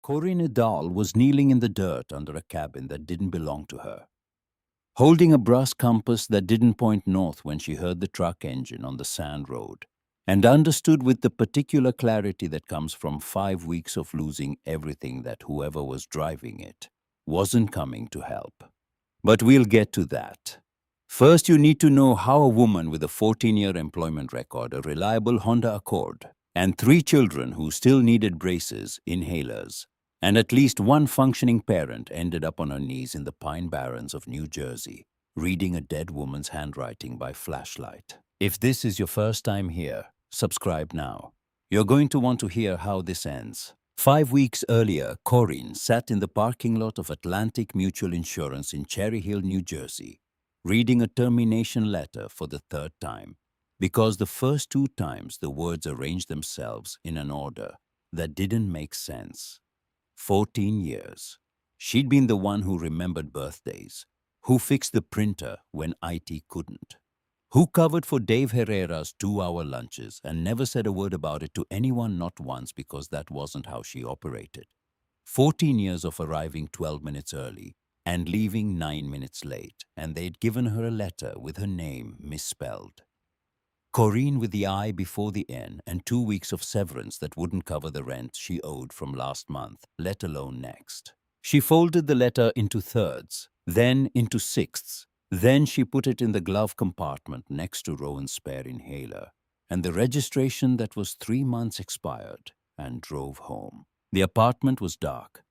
Corwin Dahl was kneeling in the dirt under a cabin that didn't belong to her, holding a brass compass that didn't point north when she heard the truck engine on the sand road, and understood with the particular clarity that comes from 5 weeks of losing everything that whoever was driving it wasn't coming to help. But we'll get to that. First, you need to know how a woman with a 14-year employment record, a reliable Honda Accord, and 3 children who still needed braces, inhalers, and at least one functioning parent ended up on her knees in the Pine Barrens of New Jersey, reading a dead woman's handwriting by flashlight. If this is your first time here, subscribe now. You're going to want to hear how this ends. 5 weeks earlier, Corwin sat in the parking lot of Atlantic Mutual Insurance in Cherry Hill, New Jersey, reading a termination letter for the 3rd time, because the first 2 times the words arranged themselves in an order that didn't make sense. 14 years. She'd been the one who remembered birthdays, who fixed the printer when IT couldn't, who covered for Dave Herrera's 2-hour lunches and never said a word about it to anyone, not once, because that wasn't how she operated. 14 years of arriving 12 minutes early and leaving 9 minutes late, and they'd given her a letter with her name misspelled. Corwin with the I before the N, and 2 weeks of severance that wouldn't cover the rent she owed from last month, let alone next. She folded the letter into thirds, then into sixths. Then she put it in the glove compartment next to Rowan's spare inhaler and the registration that was 3 months expired, and drove home. The apartment was dark.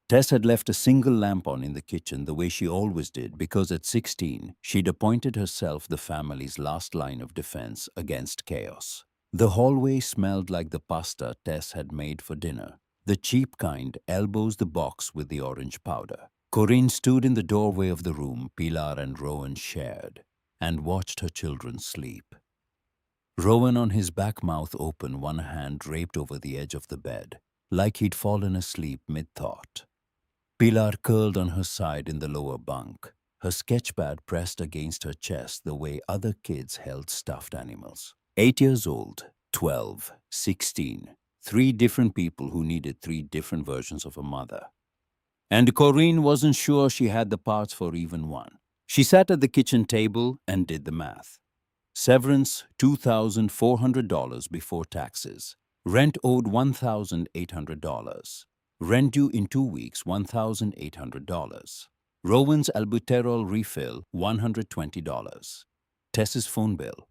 Tess had left a single lamp on in the kitchen the way she always did because at 16, she'd appointed herself the family's last line of defense against chaos. The hallway smelled like the pasta Tess had made for dinner, the cheap kind, elbows the box with the orange powder. Corwin stood in the doorway of the room Pilar and Rowan shared and watched her children sleep. Rowan on his back, mouth open, one hand draped over the edge of the bed, like he'd fallen asleep mid-thought. Pilar curled on her side in the lower bunk, her sketchpad pressed against her chest the way other kids held stuffed animals. 8 years old, 12, 16, 3 different people who needed 3 different versions of a mother. And Corwin wasn't sure she had the parts for even one. She sat at the kitchen table and did the math. Severance, $2,400 before taxes. Rent owed $1,800. Rent due in 2 weeks, $1,800. Rowan's albuterol refill, $120. Tess's phone bill.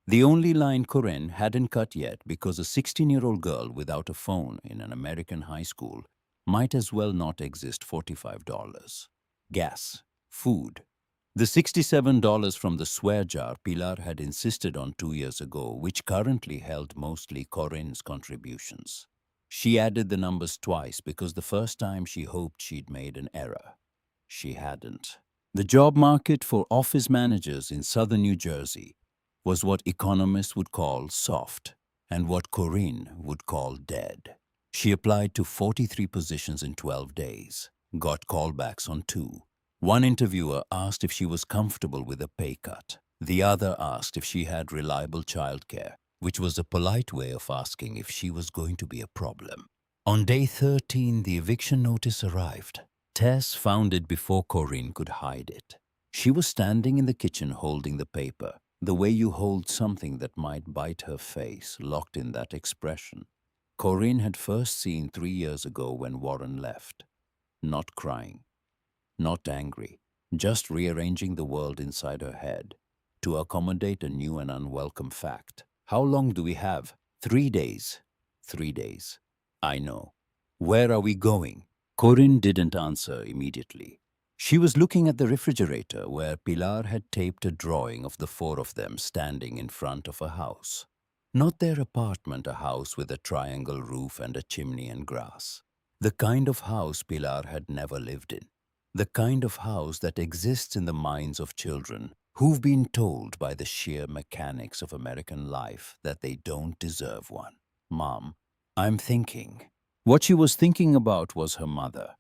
The only line Corwin hadn't cut yet, because a 16-year-old girl without a phone in an American high school might as well not exist. $45. Gas. Food. The $67 from the swear jar Pilar had insisted on 2 years ago, which currently held mostly Corwin's contributions. She added the numbers twice because the first time she hoped she'd made an error. She hadn't. The job market for office managers in southern New Jersey was what economists would call soft and what Corwin would call dead. She applied to 43 positions in 12 days, got callbacks on 2. One interviewer asked if she was comfortable with a pay cut. The other asked if she had reliable childcare, which was a polite way of asking if she was going to be a problem. On day 13, the eviction notice arrived. Tess found it before Corwin could hide it. She was standing in the kitchen holding the paper, the way you hold something that might bite her face, locked in that expression Corwin had first seen 3 years ago when Warren left. Not crying, not angry, just rearranging the world inside her head to accommodate a new and unwelcome fact. How long do we have? 3 days. 3 days. I know. Where are we going? Corwin didn't answer immediately. She was looking at the refrigerator where Pilar had taped a drawing of the 4 of them standing in front of a house. Not their apartment, a house with a triangle roof and a chimney and grass. The kind of house Pilar had never lived in. The kind of house that exists in the minds of children who've been told by the sheer mechanics of American life that they don't deserve one. Mom, I'm thinking. What she was thinking about was her mother,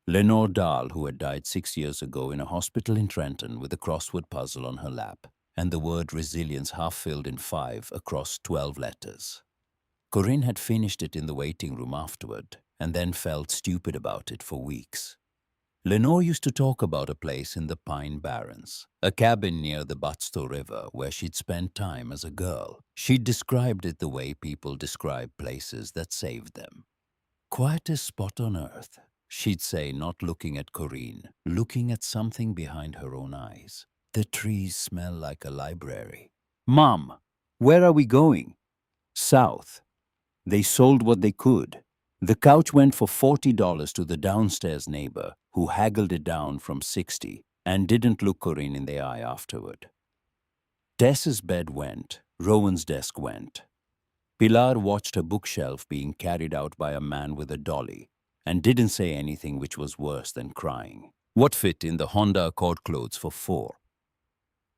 Lenore Dahl, who had died 6 years ago in a hospital in Trenton with a crossword puzzle on her lap and the word resilience half filled in 5 across 12 letters. Corwin had finished it in the waiting room afterward, and then felt stupid about it for weeks. Lenore used to talk about a place in the Pine Barrens, a cabin near the Butsto River where she'd spent time as a girl. She'd described it the way people describe places that saved them. Quietest spot on earth, she'd say, not looking at Corrine, looking at something behind her own eyes. The trees smell like a library. Mom, where are we going? South. They sold what they could. The couch went for $40 to the downstairs neighbor, who haggled it down from $60 and didn't look Corrine in the eye afterward. Tess's bed went, Rowan's desk went. Pilar watched her bookshelf being carried out by a man with a dolly and didn't say anything, which was worse than crying. What fit in the Honda Accord clothes for four?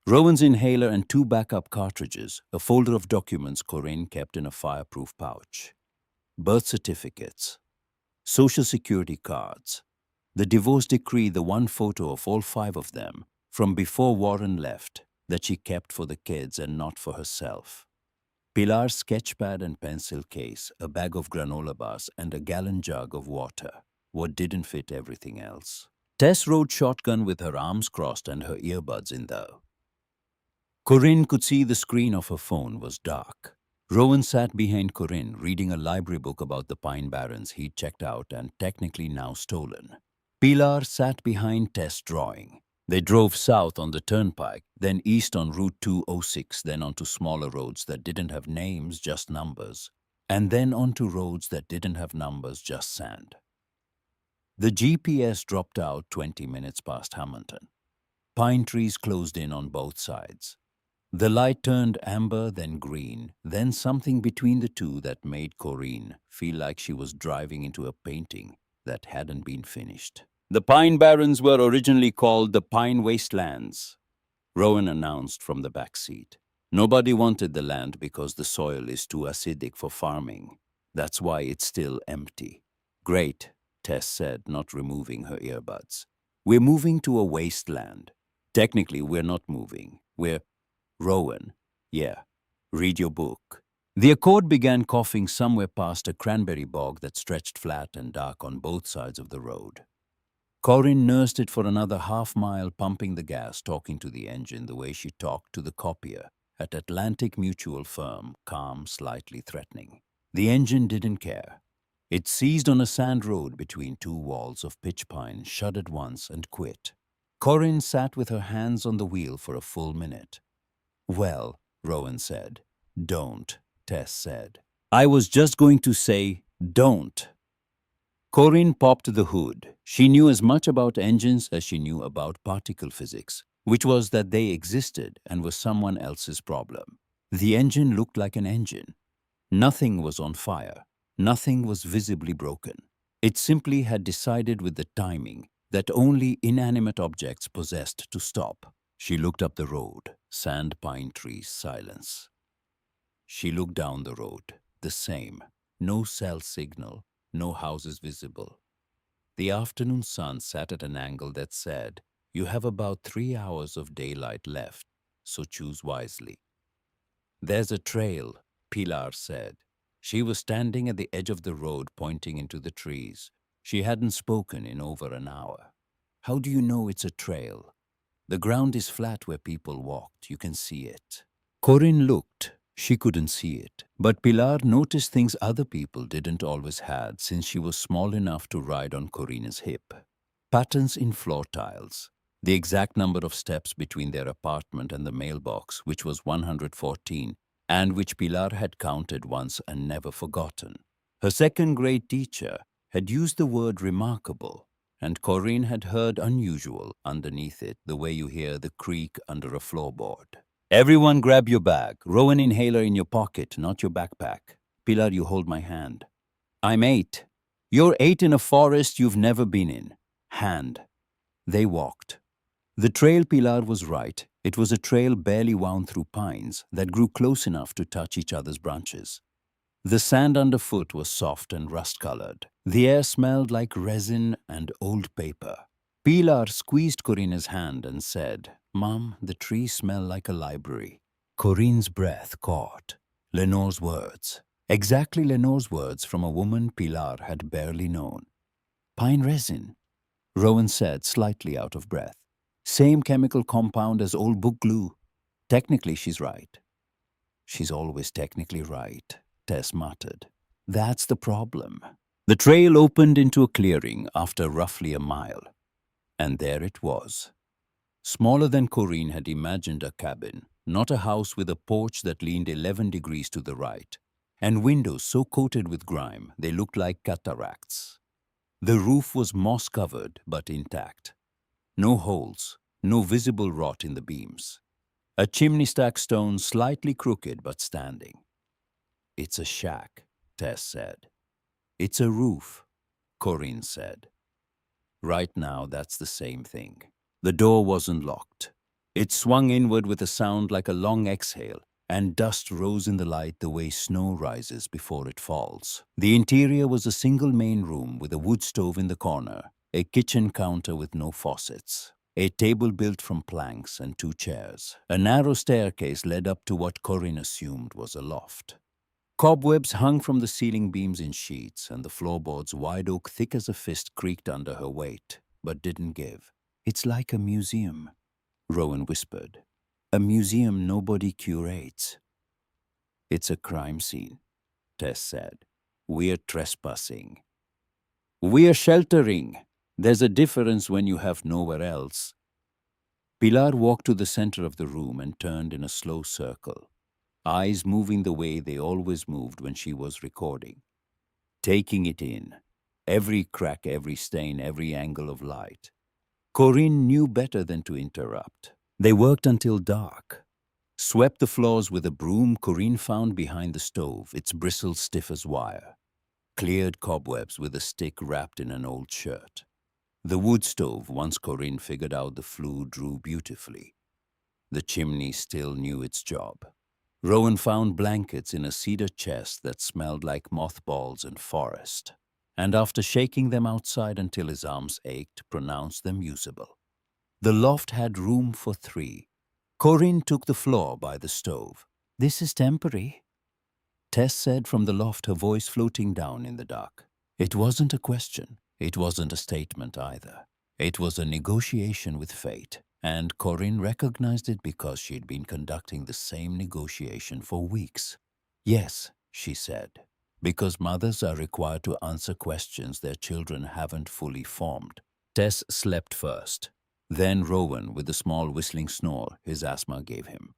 Rowan's inhaler and 2 backup cartridges, a folder of documents Corrine kept in a fireproof pouch. Birth certificates, social security cards, the divorce decree, the one photo of all 5 of them from before Warren left that she kept for the kids and not for herself. Pilar's sketchpad and pencil case, a bag of granola bars, and a gallon jug of water. What didn't fit everything else. Tess rode shotgun with her arms crossed and her earbuds in though. Corrine could see the screen of her phone was dark. Rowan sat behind Corrine, reading a library book about the Pine Barrens he'd checked out and technically now stolen. Pilar sat behind Tess, drawing. They drove south on the turnpike, then east on Route 206, then onto smaller roads that didn't have names, just numbers, and then onto roads that didn't have numbers, just sand. The GPS dropped out 20 minutes past Hamilton. Pine trees closed in on both sides. The light turned amber, then green, then something between the two that made Corrine feel like she was driving into a painting that hadn't been finished. The Pine Barrens were originally called the Pine Wastelands, Rowan announced from the back seat. Nobody wanted the land because the soil is too acidic for farming. That's why it's still empty. Great, Tess said, not removing her earbuds. We're moving to a wasteland. Technically, we're not moving. We're... Rowan. Yeah. Read your book. The Accord began coughing somewhere past a cranberry bog that stretched flat and dark on both sides of the road. Corrine nursed it for another half-mile, pumping the gas, talking to the engine the way she talked to the copier at Atlantic Mutual Firm, calm, slightly threatening. The engine didn't care. It seized on a sand road between 2 walls of pitch pine, shuddered once, and quit. Corrine sat with her hands on the wheel for a full minute. Well, Rowan said. Don't, Tess said. I was just going to say, don't. Corrine popped the hood. She knew as much about engines as she knew about particle physics, which was that they existed and were someone else's problem. The engine looked like an engine. Nothing was on fire. Nothing was visibly broken. It simply had decided with the timing that only inanimate objects possessed to stop. She looked up the road, sand, pine trees, silence. She looked down the road, the same. No cell signal, no houses visible. The afternoon sun sat at an angle that said, you have about 3 hours of daylight left, so choose wisely. There's a trail, Pilar said. She was standing at the edge of the road, pointing into the trees. She hadn't spoken in over an hour. How do you know it's a trail? The ground is flat where people walked. You can see it. Corrine looked. She couldn't see it. But Pilar noticed things other people didn't always had since she was small enough to ride on Corrina's hip. Patterns in floor tiles. The exact number of steps between their apartment and the mailbox, which was 114, and which Pilar had counted once and never forgotten. Her second-grade teacher had used the word remarkable, and Corrine had heard unusual underneath it, the way you hear the creak under a floorboard. Everyone grab your bag. Rowan inhaler in your pocket, not your backpack. Pilar, you hold my hand. I'm 8. You're 8 in a forest you've never been in. Hand. They walked. The trail, Pilar was right. It was a trail barely wound through pines that grew close enough to touch each other's branches. The sand underfoot was soft and rust-colored. The air smelled like resin and old paper. Pilar squeezed Corrina's hand and said, Mom, the trees smell like a library. Corrine's breath caught. Lenore's words. Exactly Lenore's words from a woman Pilar had barely known. Pine resin, Rowan said, slightly out of breath. Same chemical compound as old book glue. Technically, she's right. She's always technically right, Tess muttered. That's the problem. The trail opened into a clearing after roughly a mile. And there it was. Smaller than Corrine had imagined a cabin, not a house with a porch that leaned 11 degrees to the right, and windows so coated with grime they looked like cataracts. The roof was moss-covered but intact. No holes, no visible rot in the beams. A chimney-stack stone slightly crooked but standing. It's a shack, Tess said. It's a roof, Corrine said. Right now, that's the same thing. The door wasn't locked. It swung inward with a sound like a long exhale, and dust rose in the light the way snow rises before it falls. The interior was a single main room with a wood stove in the corner, a kitchen counter with no faucets, a table built from planks and 2 chairs. A narrow staircase led up to what Corrine assumed was a loft. Cobwebs hung from the ceiling beams in sheets, and the floorboards, wide oak thick as a fist, creaked under her weight, but didn't give. It's like a museum, Rowan whispered. A museum nobody curates. It's a crime scene, Tess said. We're trespassing. We're sheltering. There's a difference when you have nowhere else. Pilar walked to the center of the room and turned in a slow circle, eyes moving the way they always moved when she was recording, taking it in, every crack, every stain, every angle of light. Corrine knew better than to interrupt. They worked until dark, swept the floors with a broom Corrine found behind the stove, its bristles stiff as wire, cleared cobwebs with a stick wrapped in an old shirt. The wood stove, once Corrine figured out the flue, drew beautifully. The chimney still knew its job. Rowan found blankets in a cedar chest that smelled like mothballs and forest, and after shaking them outside until his arms ached, pronounced them usable. The loft had room for 3. Corrine took the floor by the stove. This is temporary, Tess said from the loft, her voice floating down in the dark. It wasn't a question. It wasn't a statement either. It was a negotiation with fate, and Corrine recognized it because she'd been conducting the same negotiation for weeks. Yes, she said, because mothers are required to answer questions their children haven't fully formed. Tess slept first. Then Rowan, with the small whistling snore his asthma gave him.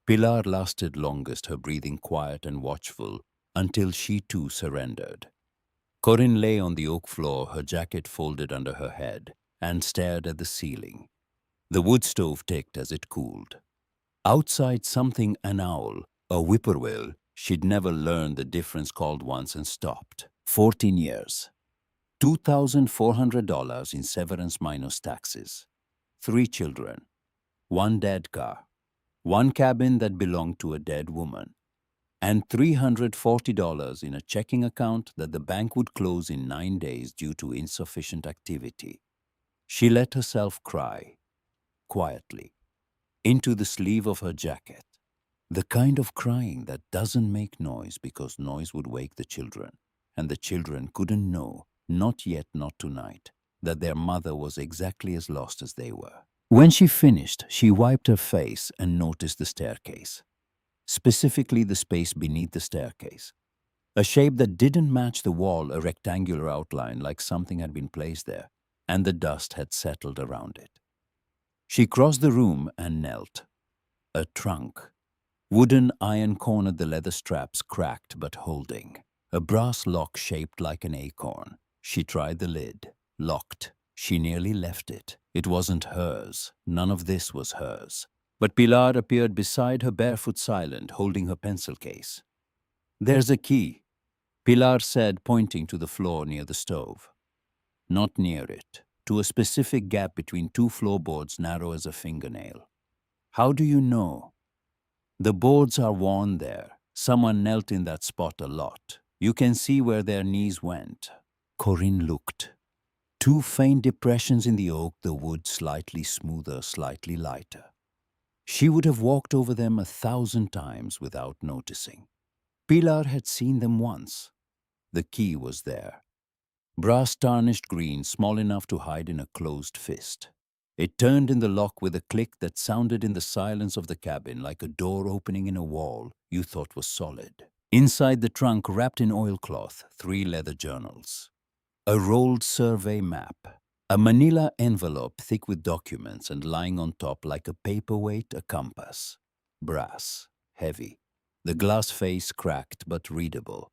Pilar lasted longest, her breathing quiet and watchful, until she too surrendered. Corrine lay on the oak floor, her jacket folded under her head, and stared at the ceiling. The wood stove ticked as it cooled. Outside, something, an owl, a whippoorwill, she'd never learned the difference, called once and stopped. 14 years. $2,400 in severance minus taxes. 3 children. 1 dead car. 1 cabin that belonged to a dead woman. And $340 in a checking account that the bank would close in 9 days due to insufficient activity. She let herself cry, quietly, into the sleeve of her jacket. The kind of crying that doesn't make noise because noise would wake the children, and the children couldn't know, not yet, not tonight, that their mother was exactly as lost as they were. When she finished, she wiped her face and noticed the staircase, specifically the space beneath the staircase, a shape that didn't match the wall, a rectangular outline like something had been placed there, and the dust had settled around it. She crossed the room and knelt. A trunk. Wooden iron cornered, the leather straps cracked but holding. A brass lock shaped like an acorn. She tried the lid. Locked. She nearly left it. It wasn't hers. None of this was hers. But Pilar appeared beside her, barefoot, silent, holding her pencil case. There's a key, Pilar said, pointing to the floor near the stove. Not near it, to a specific gap between 2 floorboards narrow as a fingernail. How do you know? The boards are worn there. Someone knelt in that spot a lot. You can see where their knees went. Corrine looked. 2 faint depressions in the oak, the wood slightly smoother, slightly lighter. She would have walked over them 1,000 times without noticing. Pilar had seen them once. The key was there. Brass tarnished green, small enough to hide in a closed fist. It turned in the lock with a click that sounded in the silence of the cabin like a door opening in a wall you thought was solid. Inside the trunk, wrapped in oilcloth, 3 leather journals. A rolled survey map. A manila envelope thick with documents and lying on top like a paperweight, a compass. Brass. Heavy. The glass face cracked but readable.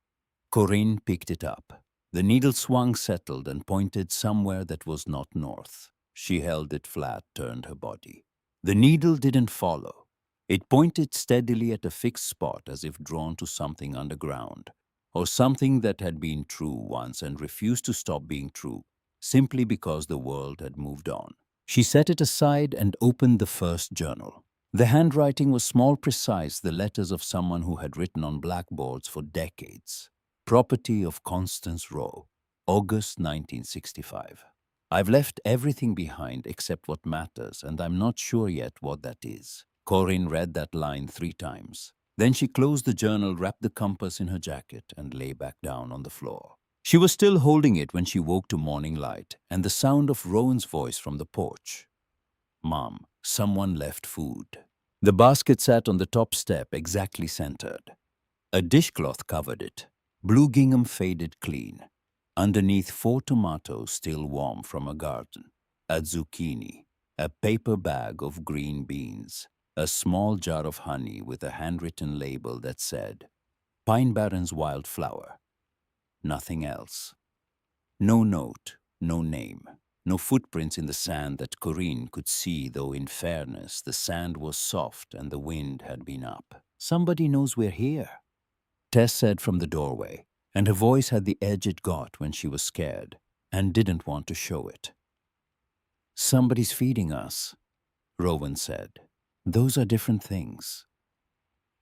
Corwin picked it up. The needle swung settled and pointed somewhere that was not north. She held it flat, turned her body. The needle didn't follow. It pointed steadily at a fixed spot as if drawn to something underground, or something that had been true once and refused to stop being true, simply because the world had moved on. She set it aside and opened the first journal. The handwriting was small, precise, the letters of someone who had written on blackboards for decades. Property of Constance Rowe, August 1965. I've left everything behind except what matters, and I'm not sure yet what that is. Corwin read that line 3 times. Then she closed the journal, wrapped the compass in her jacket, and lay back down on the floor. She was still holding it when she woke to morning light and the sound of Rowan's voice from the porch. Mom, someone left food. The basket sat on the top step, exactly centered. A dishcloth covered it. Blue gingham faded clean. Underneath 4 tomatoes still warm from a garden. A zucchini. A paper bag of green beans. A small jar of honey with a handwritten label that said, Pine Barrens Wildflower. Nothing else. No note, no name, no footprints in the sand that Corwin could see, though in fairness the sand was soft and the wind had been up. Somebody knows we're here, Tess said from the doorway, and her voice had the edge it got when she was scared and didn't want to show it. Somebody's feeding us, Rowan said. Those are different things.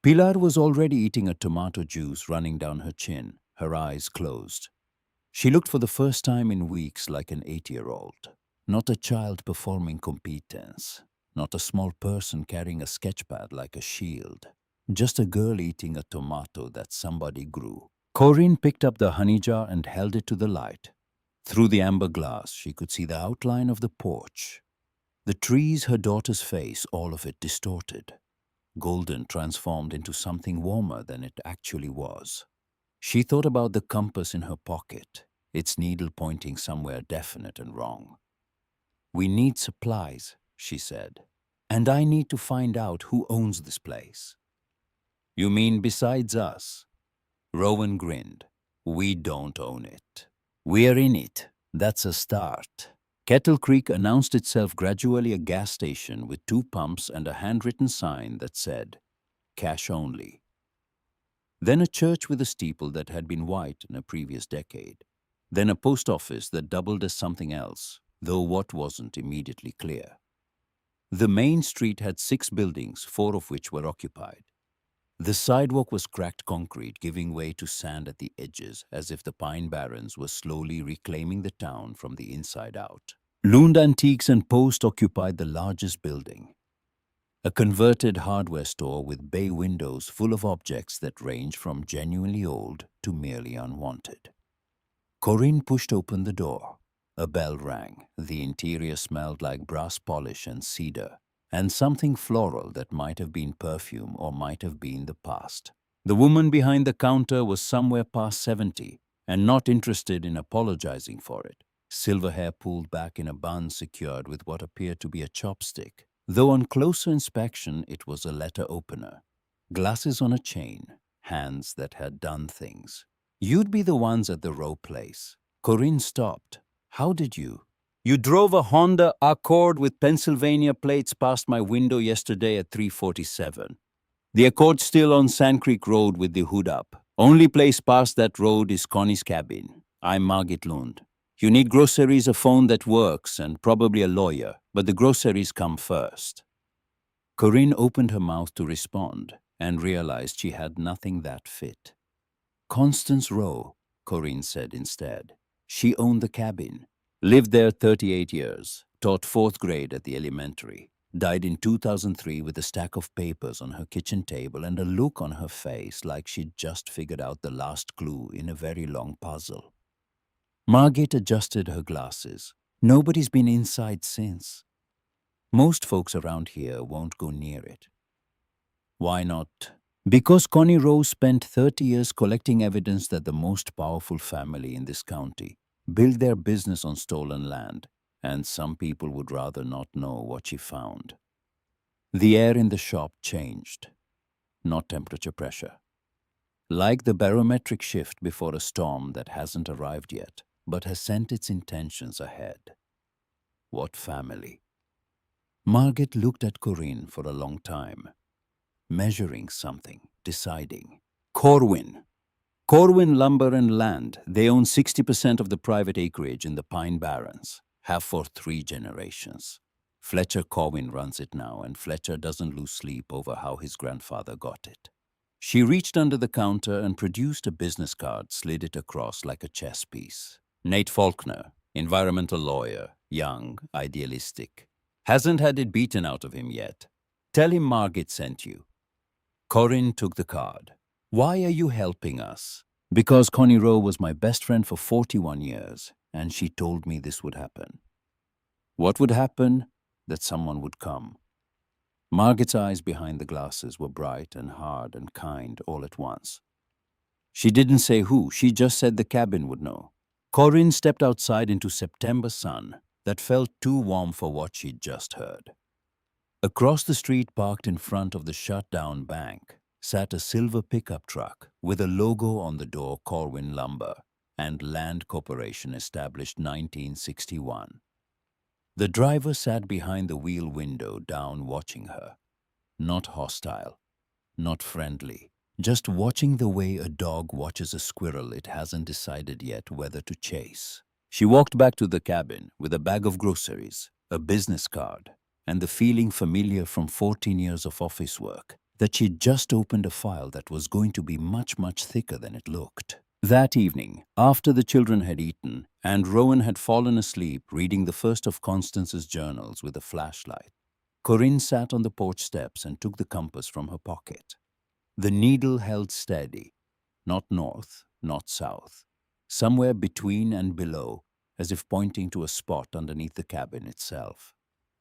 Pilar was already eating a tomato juice running down her chin, her eyes closed. She looked for the first time in weeks like an 8-year-old. Not a child performing competence, not a small person carrying a sketchpad like a shield. Just a girl eating a tomato that somebody grew. Corwin picked up the honey jar and held it to the light. Through the amber glass, she could see the outline of the porch. The trees, her daughter's face, all of it distorted. Golden, transformed into something warmer than it actually was. She thought about the compass in her pocket, its needle pointing somewhere definite and wrong. We need supplies, she said, and I need to find out who owns this place. You mean besides us? Rowan grinned. We don't own it. We're in it. That's a start. Kettle Creek announced itself gradually a gas station with 2 pumps and a handwritten sign that said, Cash only. Then a church with a steeple that had been white in a previous decade. Then a post office that doubled as something else, though what wasn't immediately clear. The main street had 6 buildings, 4 of which were occupied. The sidewalk was cracked concrete, giving way to sand at the edges, as if the Pine Barrens were slowly reclaiming the town from the inside out. Lund Antiques and Post occupied the largest building. A converted hardware store with bay windows full of objects that range from genuinely old to merely unwanted. Corwin pushed open the door. A bell rang. The interior smelled like brass polish and cedar, and something floral that might have been perfume or might have been the past. The woman behind the counter was somewhere past 70 and not interested in apologizing for it. Silver hair pulled back in a bun secured with what appeared to be a chopstick, though on closer inspection it was a letter opener. Glasses on a chain, hands that had done things. You'd be the ones at the Rowe place. Corwin stopped. How did you? You drove a Honda Accord with Pennsylvania plates past my window yesterday at 3:47. The Accord's still on Sand Creek Road with the hood up. Only place past that road is Connie's cabin. I'm Margit Lund. You need groceries, a phone that works, and probably a lawyer, but the groceries come first. Corwin opened her mouth to respond and realized she had nothing that fit. Constance Rowe, Corwin said instead. She owned the cabin. Lived there 38 years, taught 4th grade at the elementary. died in 2003 with a stack of papers on her kitchen table and a look on her face like she'd just figured out the last clue in a very long puzzle. Margit adjusted her glasses. Nobody's been inside since. Most folks around here won't go near it. Why not? Because Connie Rose spent 30 years collecting evidence that the most powerful family in this county built their business on stolen land, and some people would rather not know what she found. The air in the shop changed, not temperature pressure. Like the barometric shift before a storm that hasn't arrived yet, but has sent its intentions ahead. What family? Margit looked at Corinne for a long time, measuring something, deciding. Corwin. Corwin Lumber and Land. They own 60% of the private acreage in the Pine Barrens, have for 3 generations. Fletcher Corwin runs it now, and Fletcher doesn't lose sleep over how his grandfather got it. She reached under the counter and produced a business card, slid it across like a chess piece. Nate Falkner, environmental lawyer, young, idealistic. Hasn't had it beaten out of him yet. Tell him Margit sent you. Corinne took the card. Why are you helping us? Because Connie Rowe was my best friend for 41 years, and she told me this would happen. What would happen? That someone would come. Margit's eyes behind the glasses were bright and hard and kind all at once. She didn't say who, she just said the cabin would know. Corinne stepped outside into September sun that felt too warm for what she'd just heard. Across the street, parked in front of the shut-down bank, sat a silver pickup truck with a logo on the door, Corwin Lumber and Land Corporation, established 1961. The driver sat behind the wheel window down, watching her. Not hostile, not friendly, just watching the way a dog watches a squirrel it hasn't decided yet whether to chase. She walked back to the cabin with a bag of groceries, a business card, and the feeling familiar from 14 years of office work, that she'd just opened a file that was going to be much, much thicker than it looked. That evening, after the children had eaten and Rowan had fallen asleep reading the first of Constance's journals with a flashlight, Corinne sat on the porch steps and took the compass from her pocket. The needle held steady, not north, not south, somewhere between and below, as if pointing to a spot underneath the cabin itself.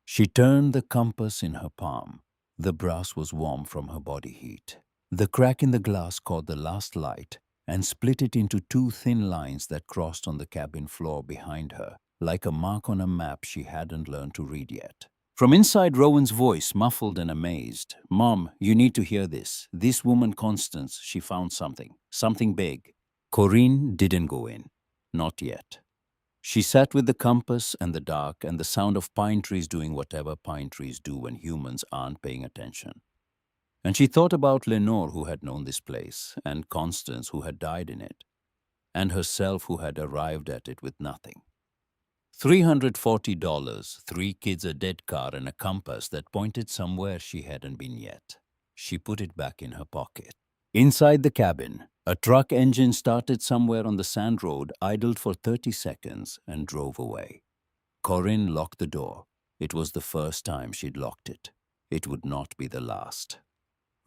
She turned the compass in her palm. The brass was warm from her body heat. The crack in the glass caught the last light and split it into 2 thin lines that crossed on the cabin floor behind her, like a mark on a map she hadn't learned to read yet. From inside, Rowan's voice, muffled and amazed. "Mom, you need to hear this. This woman, Constance, she found something. Something big." Corinne didn't go in. Not yet. She sat with the compass and the dark and the sound of pine trees doing whatever pine trees do when humans aren't paying attention. And she thought about Lenore, who had known this place, and Constance, who had died in it, and herself, who had arrived at it with nothing. $340, 3 kids, a dead car, and a compass that pointed somewhere she hadn't been yet. She put it back in her pocket. Inside the cabin, a truck engine started somewhere on the sand road, idled for 30 seconds, and drove away. Corinne locked the door. It was the first time she'd locked it. It would not be the last.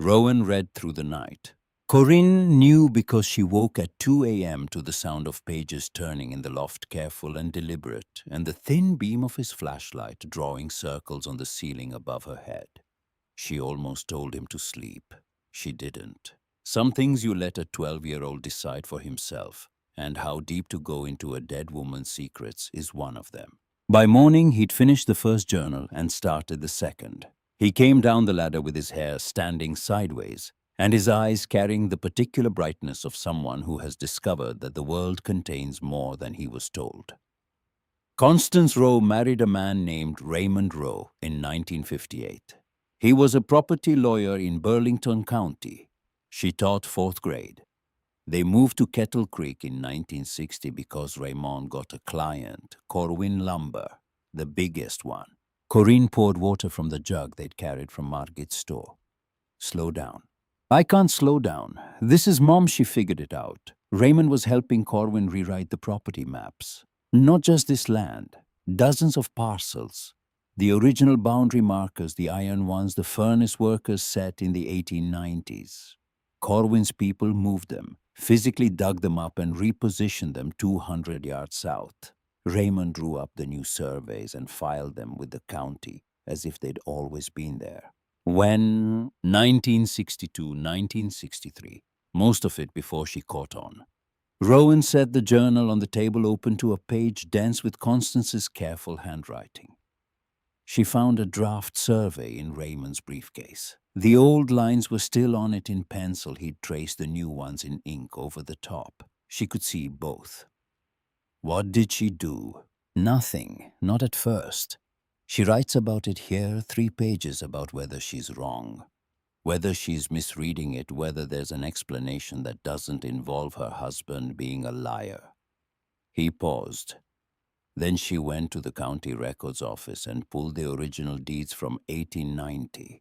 Rowan read through the night. Corinne knew because she woke at 2 a.m. to the sound of pages turning in the loft, careful and deliberate, and the thin beam of his flashlight drawing circles on the ceiling above her head. She almost told him to sleep. She didn't. Some things you let a 12-year-old decide for himself, and how deep to go into a dead woman's secrets is one of them. By morning, he'd finished the first journal and started the second. He came down the ladder with his hair standing sideways, and his eyes carrying the particular brightness of someone who has discovered that the world contains more than he was told. Constance Rowe married a man named Raymond Rowe in 1958. He was a property lawyer in Burlington County. She taught 4th grade. They moved to Kettle Creek in 1960 because Raymond got a client, Corwin Lumber, the biggest one. Corinne poured water from the jug they'd carried from Margit's store. Slow down. I can't slow down. This is Mom, she figured it out. Raymond was helping Corwin rewrite the property maps. Not just this land, dozens of parcels. The original boundary markers, the iron ones, the furnace workers set in the 1890s. Corwin's people moved them, physically dug them up and repositioned them 200 yards south. Raymond drew up the new surveys and filed them with the county as if they'd always been there. When 1962, 1963, most of it before she caught on. Rowan set the journal on the table open to a page dense with Constance's careful handwriting. She found a draft survey in Raymond's briefcase. The old lines were still on it in pencil. He'd traced the new ones in ink over the top. She could see both. What did she do? Nothing, not at first. She writes about it here, 3 pages about whether she's wrong, whether she's misreading it, whether there's an explanation that doesn't involve her husband being a liar. He paused. Then she went to the county records office and pulled the original deeds from 1890,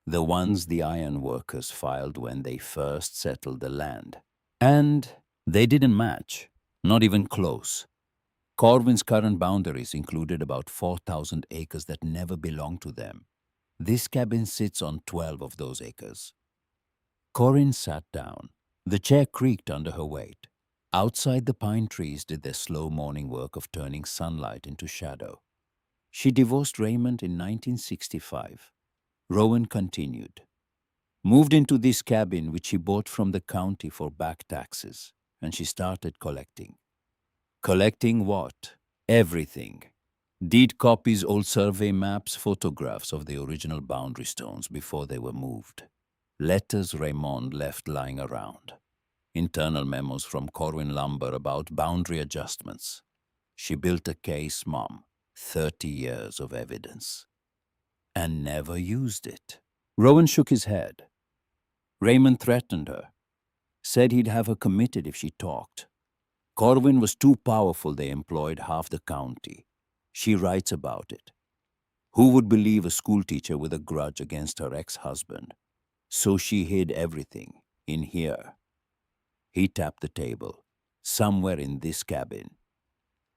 the ones the iron workers filed when they first settled the land. And they didn't match, not even close. Corwin's current boundaries included about 4,000 acres that never belonged to them. This cabin sits on 12 of those acres. Corwin sat down. The chair creaked under her weight. Outside, the pine trees did their slow morning work of turning sunlight into shadow. She divorced Raymond in 1965. Rowan continued. Moved into this cabin which she bought from the county for back taxes, and she started collecting. Collecting what? Everything. Deed copies, old survey maps, photographs of the original boundary stones before they were moved. Letters Raymond left lying around. Internal memos from Corwin Lumber about boundary adjustments. She built a case, Mom. 30 years of evidence. And never used it. Rowan shook his head. Raymond threatened her. Said he'd have her committed if she talked. Corwin was too powerful. They employed half the county. She writes about it. Who would believe a schoolteacher with a grudge against her ex-husband? So she hid everything in here. He tapped the table. Somewhere in this cabin.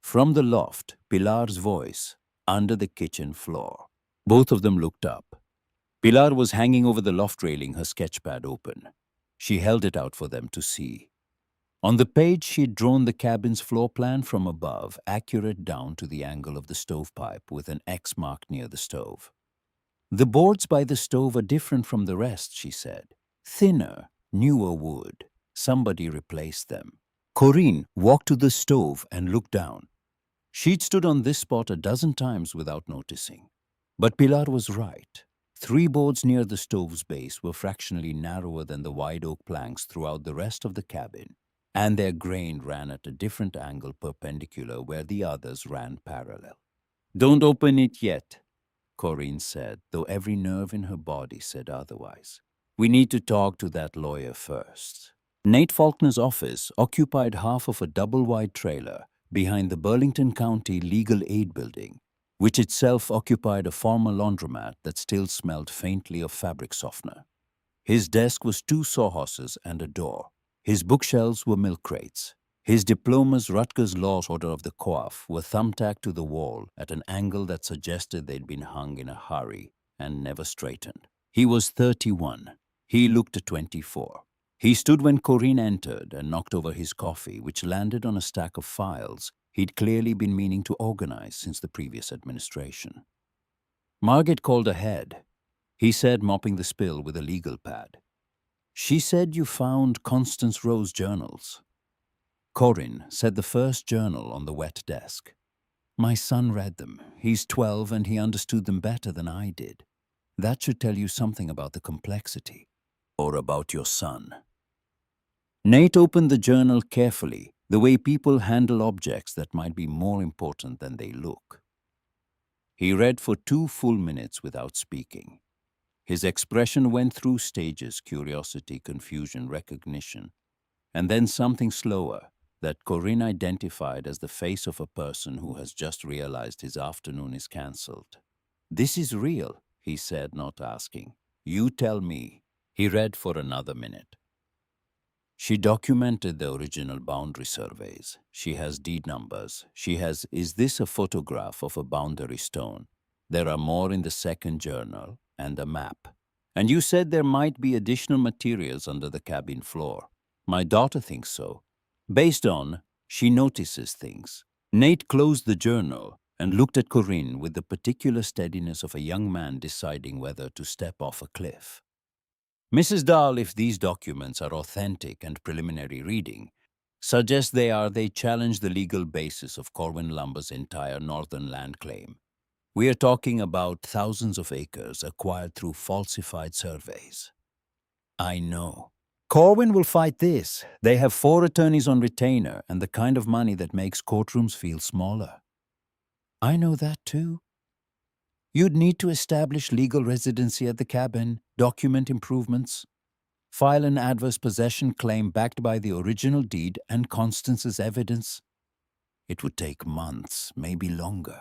From the loft, Pilar's voice, under the kitchen floor. Both of them looked up. Pilar was hanging over the loft railing, her sketchpad open. She held it out for them to see. On the page, she'd drawn the cabin's floor plan from above, accurate down to the angle of the stovepipe, with an X marked near the stove. The boards by the stove are different from the rest, she said. Thinner, newer wood. Somebody replaced them. Corrine walked to the stove and looked down. She'd stood on this spot a dozen times without noticing. But Pilar was right. 3 boards near the stove's base were fractionally narrower than the wide oak planks throughout the rest of the cabin, and their grain ran at a different angle perpendicular where the others ran parallel. Don't open it yet, Corrine said, though every nerve in her body said otherwise. We need to talk to that lawyer first. Nate Falkner's office occupied half of a double-wide trailer behind the Burlington County Legal Aid Building, which itself occupied a former laundromat that still smelled faintly of fabric softener. His desk was 2 sawhorses and a door. His bookshelves were milk crates. His diplomas, Rutgers Law Order of the Coif, were thumbtacked to the wall at an angle that suggested they'd been hung in a hurry and never straightened. He was 31. He looked 24. He stood when Corrine entered and knocked over his coffee, which landed on a stack of files he'd clearly been meaning to organize since the previous administration. Margaret called ahead, he said, mopping the spill with a legal pad. She said you found Constance Rowe's journals. Corrine said the first journal on the wet desk. My son read them. He's 12 and he understood them better than I did. That should tell you something about the complexity. Or about your son. Nate opened the journal carefully, the way people handle objects that might be more important than they look. He read for 2 full minutes without speaking. His expression went through stages: curiosity, confusion, recognition, and then something slower that Corrine identified as the face of a person who has just realized his afternoon is cancelled. This is real, he said, not asking. You tell me. He read for another minute. She documented the original boundary surveys. She has deed numbers. She has, is this a photograph of a boundary stone? There are more in the second journal and a map. And you said there might be additional materials under the cabin floor. My daughter thinks so. Based on, she notices things. Nate closed the journal and looked at Corwin with the particular steadiness of a young man deciding whether to step off a cliff. Mrs. Dahl, if these documents are authentic and preliminary reading, suggest they challenge the legal basis of Corwin Lumber's entire northern land claim. We are talking about thousands of acres acquired through falsified surveys. I know. Corwin will fight this. They have 4 attorneys on retainer and the kind of money that makes courtrooms feel smaller. I know that too. You'd need to establish legal residency at the cabin, document improvements, file an adverse possession claim backed by the original deed and Constance's evidence. It would take months, maybe longer.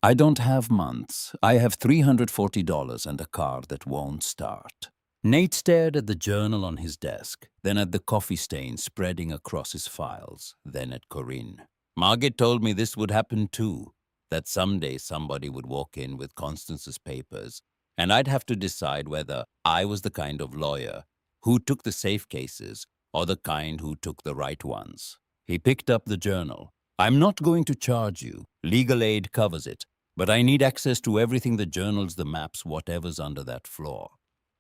I don't have months. I have $340 and a car that won't start. Nate stared at the journal on his desk, then at the coffee stain spreading across his files, then at Corwin. Margaret told me this would happen too, that someday somebody would walk in with Constance's papers, and I'd have to decide whether I was the kind of lawyer who took the safe cases or the kind who took the right ones. He picked up the journal. I'm not going to charge you. Legal aid covers it. But I need access to everything, the journals, the maps, whatever's under that floor.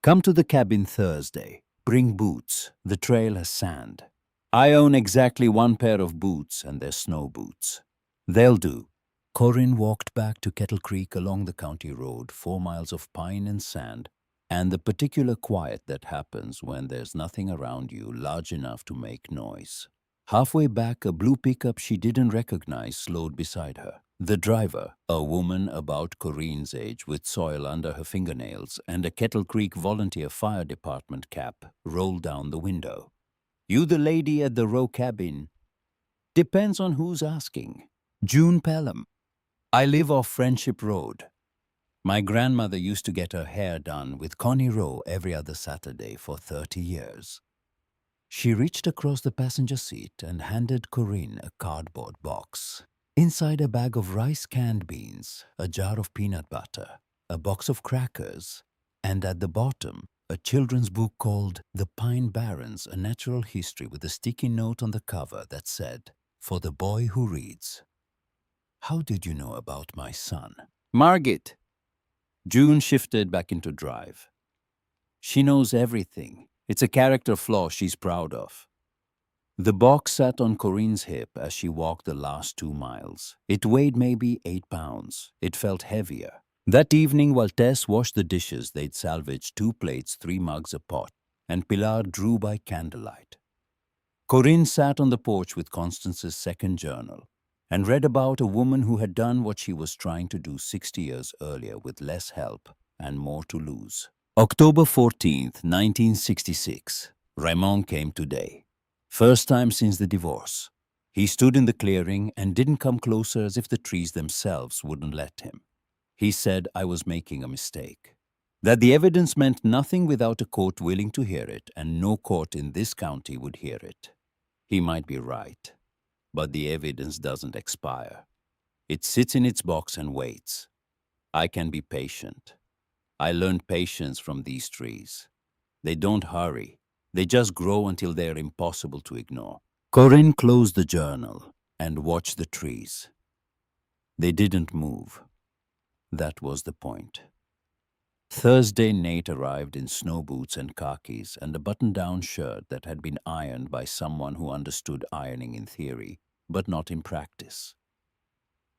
Come to the cabin Thursday. Bring boots. The trail has sand. I own exactly 1 pair of boots, and they're snow boots. They'll do. Corwin walked back to Kettle Creek along the county road, 4 miles of pine and sand, and the particular quiet that happens when there's nothing around you large enough to make noise. Halfway back, a blue pickup she didn't recognize slowed beside her. The driver, a woman about Corwin's age with soil under her fingernails and a Kettle Creek Volunteer Fire Department cap, rolled down the window. You the lady at the row cabin? Depends on who's asking. June Pelham. I live off Friendship Road. My grandmother used to get her hair done with Connie Rowe every other Saturday for 30 years. She reached across the passenger seat and handed Corwin a cardboard box. Inside, a bag of rice canned beans, a jar of peanut butter, a box of crackers, and at the bottom, a children's book called The Pine Barrens, A Natural History, with a sticky note on the cover that said, "For the boy who reads." How did you know about my son? Margaret. June shifted back into drive. She knows everything. It's a character flaw she's proud of. The box sat on Corwin's hip as she walked the last 2 miles. It weighed maybe 8 pounds. It felt heavier. That evening, while Tess washed the dishes, they'd salvaged 2 plates, 3 mugs a pot, and Pilar drew by candlelight. Corwin sat on the porch with Constance's second journal and read about a woman who had done what she was trying to do 60 years earlier with less help and more to lose. October 14th, 1966. Raymond came today. First time since the divorce. He stood in the clearing and didn't come closer, as if the trees themselves wouldn't let him. He said I was making a mistake. That the evidence meant nothing without a court willing to hear it, and no court in this county would hear it. He might be right, but the evidence doesn't expire. It sits in its box and waits. I can be patient. I learned patience from these trees. They don't hurry. They just grow until they are impossible to ignore. Corwin closed the journal and watched the trees. They didn't move. That was the point. Thursday, Nate arrived in snow boots and khakis and a button-down shirt that had been ironed by someone who understood ironing in theory, but not in practice.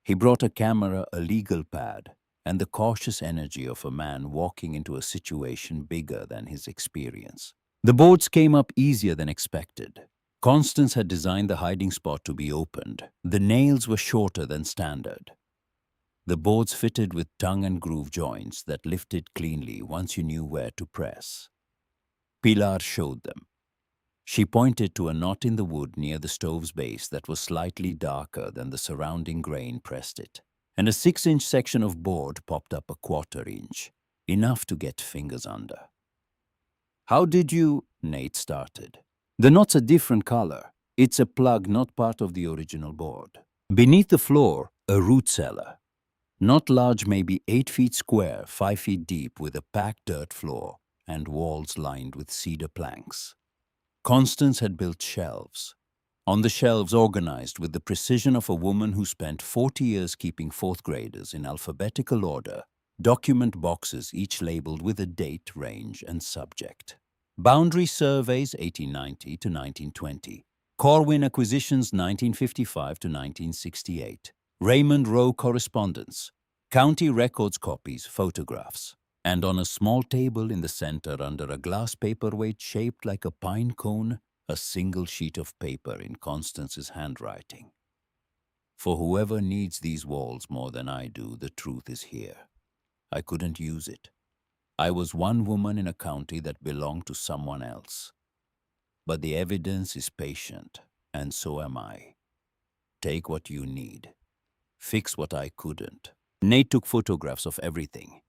He brought a camera, a legal pad, and the cautious energy of a man walking into a situation bigger than his experience. The boards came up easier than expected. Constance had designed the hiding spot to be opened. The nails were shorter than standard. The boards fitted with tongue and groove joints that lifted cleanly once you knew where to press. Pilar showed them. She pointed to a knot in the wood near the stove's base that was slightly darker than the surrounding grain pressed it, and a 6-inch section of board popped up a 1/4 inch, enough to get fingers under. How did you? Nate started. The knot's a different color. It's a plug, not part of the original board. Beneath the floor, a root cellar. Not large, maybe 8 feet square, 5 feet deep, with a packed dirt floor and walls lined with cedar planks. Constance had built shelves. On the shelves, organized with the precision of a woman who spent 40 years keeping fourth graders in alphabetical order, document boxes each labeled with a date, range, and subject. Boundary surveys 1890 to 1920. Corwin acquisitions 1955 to 1968. Raymond Rowe correspondence. County records copies, photographs. And on a small table in the center, under a glass paperweight shaped like a pine cone, a single sheet of paper in Constance's handwriting. For whoever needs these walls more than I do, the truth is here. I couldn't use it. I was one woman in a county that belonged to someone else. But the evidence is patient, and so am I. Take what you need. Fix what I couldn't. Nate took photographs of everything.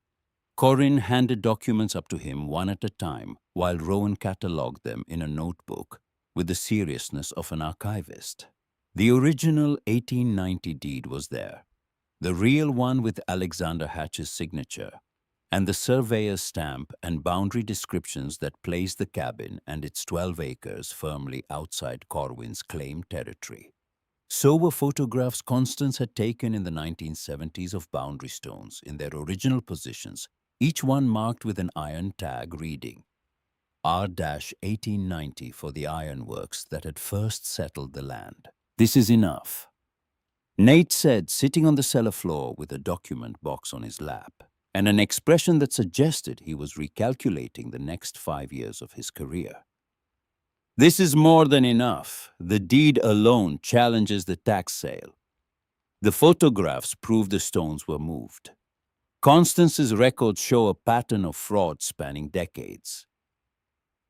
Corwin handed documents up to him one at a time, while Rowan catalogued them in a notebook with the seriousness of an archivist. The original 1890 deed was there, the real one with Alexander Hatch's signature, and the surveyor's stamp and boundary descriptions that placed the cabin and its 12 acres firmly outside Corwin's claimed territory. So were photographs Constance had taken in the 1970s of boundary stones in their original positions, each one marked with an iron tag reading R-1890 for the ironworks that had first settled the land. This is enough, Nate said, sitting on the cellar floor with a document box on his lap, and an expression that suggested he was recalculating the next 5 years of his career. This is more than enough. The deed alone challenges the tax sale. The photographs prove the stones were moved. Constance's records show a pattern of fraud spanning decades.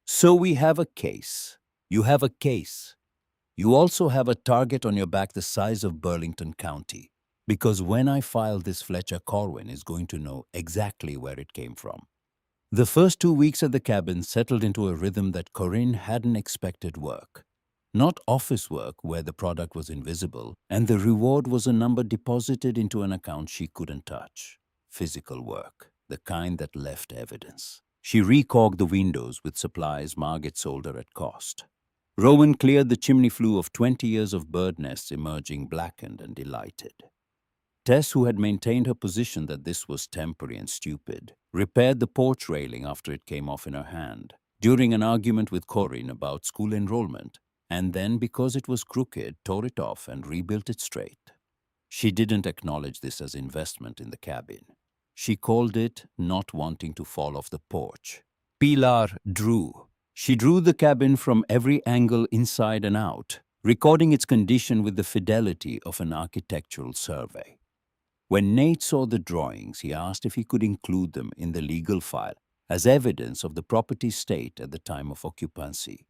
So we have a case. You have a case. You also have a target on your back the size of Burlington County, because when I file this, Fletcher Corwin is going to know exactly where it came from. The first 2 weeks at the cabin settled into a rhythm that Corinne hadn't expected. Work. Not office work where the product was invisible and the reward was a number deposited into an account she couldn't touch. Physical work, the kind that left evidence. She recaulked the windows with supplies Margaret sold her at cost. Rowan cleared the chimney flue of 20 years of bird nests emerging blackened and delighted. Tess, who had maintained her position that this was temporary and stupid, repaired the porch railing after it came off in her hand, during an argument with Corwin about school enrollment, and then, because it was crooked, tore it off and rebuilt it straight. She didn't acknowledge this as investment in the cabin. She called it not wanting to fall off the porch. Pilar drew. She drew the cabin from every angle inside and out, recording its condition with the fidelity of an architectural survey. When Nate saw the drawings, he asked if he could include them in the legal file as evidence of the property's state at the time of occupancy.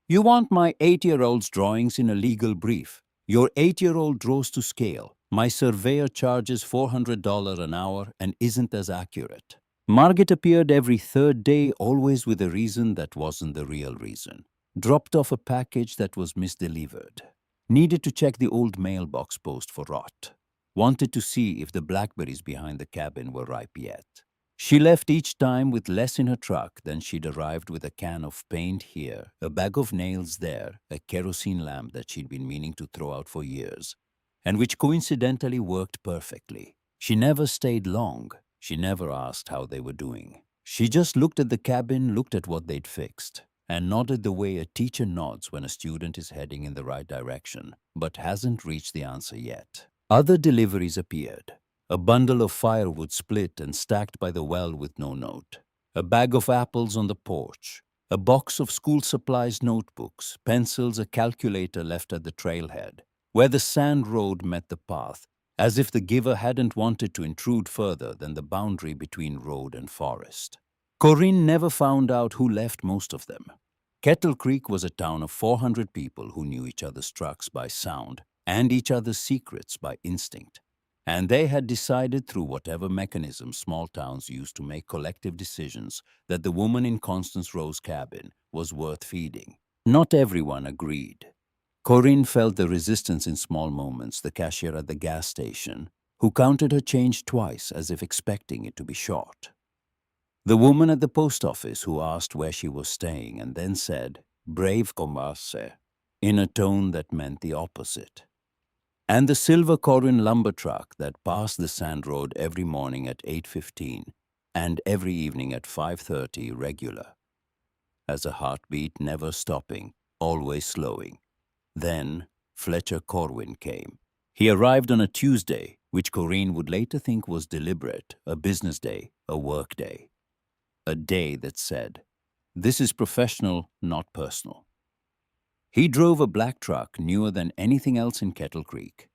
You want my 8-year-old's drawings in a legal brief. Your 8-year-old draws to scale. My surveyor charges $400 an hour and isn't as accurate. Margaret appeared every third day, always with a reason that wasn't the real reason. Dropped off a package that was misdelivered. Needed to check the old mailbox post for rot. Wanted to see if the blackberries behind the cabin were ripe yet. She left each time with less in her truck than she'd arrived with, a can of paint here, a bag of nails there, a kerosene lamp that she'd been meaning to throw out for years, and which coincidentally worked perfectly. She never stayed long. She never asked how they were doing. She just looked at the cabin, looked at what they'd fixed, and nodded the way a teacher nods when a student is heading in the right direction, but hasn't reached the answer yet. Other deliveries appeared. A bundle of firewood split and stacked by the well with no note. A bag of apples on the porch. A box of school supplies, notebooks, pencils, a calculator left at the trailhead, where the sand road met the path, as if the giver hadn't wanted to intrude further than the boundary between road and forest. Corinne never found out who left most of them. Kettle Creek was a town of 400 people who knew each other's trucks by sound and each other's secrets by instinct. And they had decided, through whatever mechanism small towns use to make collective decisions, that the woman in Constance Rowe's cabin was worth feeding. Not everyone agreed. Corinne felt the resistance in small moments, the cashier at the gas station, who counted her change twice as if expecting it to be short. The woman at the post office who asked where she was staying and then said, "Brave commerce," in a tone that meant the opposite. And the silver Corwin lumber truck that passed the sand road every morning at 8:15 and every evening at 5:30 regular. As a heartbeat never stopping, always slowing. Then Fletcher Corwin came. He arrived on a Tuesday, which Corinne would later think was deliberate, a business day, a work day. A day that said, "This is professional, not personal." He drove a black truck newer than anything else in Kettle Creek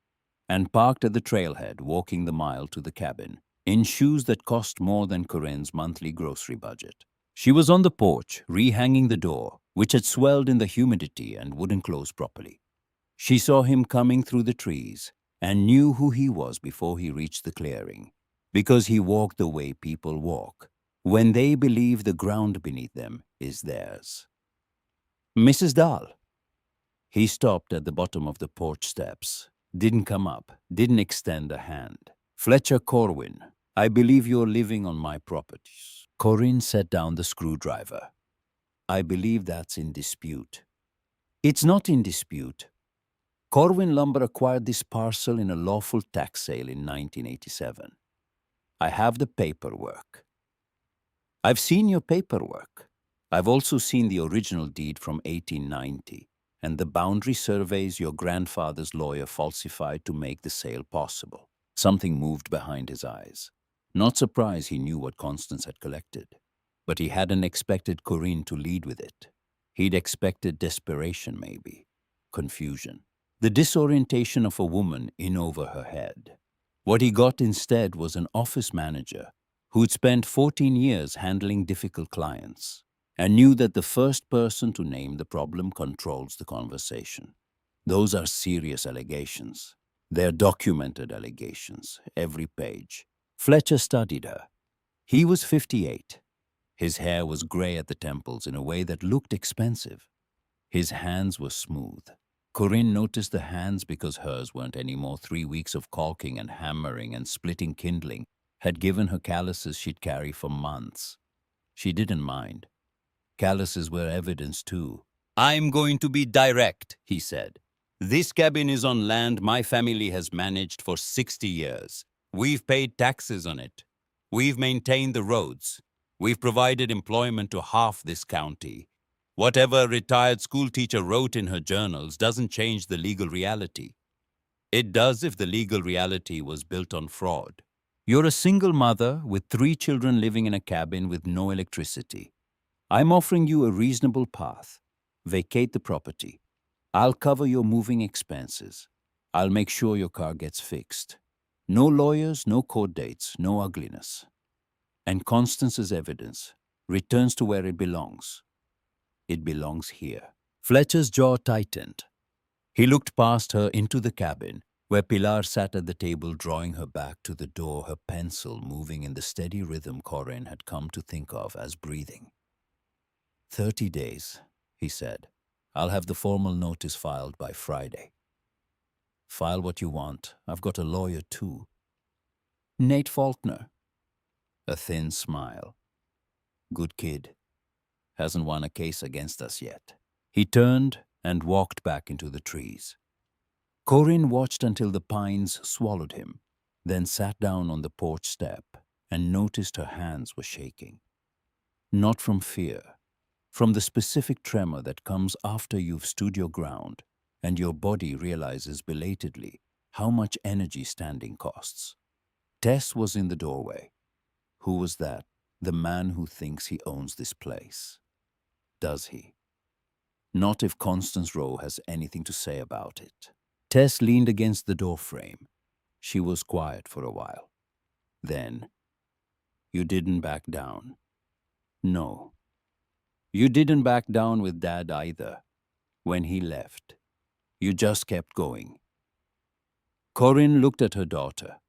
and parked at the trailhead, walking the mile to the cabin, in shoes that cost more than Corinne's monthly grocery budget. She was on the porch, rehanging the door, which had swelled in the humidity and wouldn't close properly. She saw him coming through the trees and knew who he was before he reached the clearing, because he walked the way people walk, when they believe the ground beneath them is theirs. "Mrs. Dahl." He stopped at the bottom of the porch steps, didn't come up, didn't extend a hand. "Fletcher Corwin, I believe you're living on my properties." Corinne set down the screwdriver. "I believe that's in dispute." "It's not in dispute. Corwin Lumber acquired this parcel in a lawful tax sale in 1987. I have the paperwork." "I've seen your paperwork. I've also seen the original deed from 1890 and the boundary surveys your grandfather's lawyer falsified to make the sale possible." Something moved behind his eyes. Not surprised he knew what Constance had collected, but he hadn't expected Corinne to lead with it. He'd expected desperation, maybe, confusion, the disorientation of a woman in over her head. What he got instead was an office manager who'd spent 14 years handling difficult clients and knew that the first person to name the problem controls the conversation. Those are serious allegations. They're documented allegations, every page. Fletcher studied her. He was 58. His hair was gray at the temples in a way that looked expensive. His hands were smooth. Corinne noticed the hands because hers weren't anymore. 3 weeks of caulking and hammering and splitting kindling had given her calluses she'd carry for months. She didn't mind. Calluses were evidence too. "I'm going to be direct," he said. "This cabin is on land my family has managed for 60 years. We've paid taxes on it. We've maintained the roads. We've provided employment to half this county. Whatever a retired schoolteacher wrote in her journals doesn't change the legal reality. It does if the legal reality was built on fraud. You're a single mother with 3 children living in a cabin with no electricity. I'm offering you a reasonable path. Vacate the property. I'll cover your moving expenses. I'll make sure your car gets fixed. No lawyers, no court dates, no ugliness." And Constance's evidence returns to where it belongs. It belongs here. Fletcher's jaw tightened. He looked past her into the cabin, where Pilar sat at the table drawing her back to the door, her pencil moving in the steady rhythm Corinne had come to think of as breathing. 30 days, he said. "I'll have the formal notice filed by Friday." "File what you want. I've got a lawyer too." "Nate Falkner." A thin smile. "Good kid. Hasn't won a case against us yet." He turned and walked back into the trees. Corinne watched until the pines swallowed him, then sat down on the porch step and noticed her hands were shaking. Not from fear, from the specific tremor that comes after you've stood your ground and your body realizes belatedly how much energy standing costs. Tess was in the doorway. Who was that? The man who thinks he owns this place. Does he? Not if Constance Rowe has anything to say about it. Tess leaned against the doorframe. She was quiet for a while. Then, "You didn't back down." "No. You didn't back down with Dad either. When he left, you just kept going." Corinne looked at her daughter.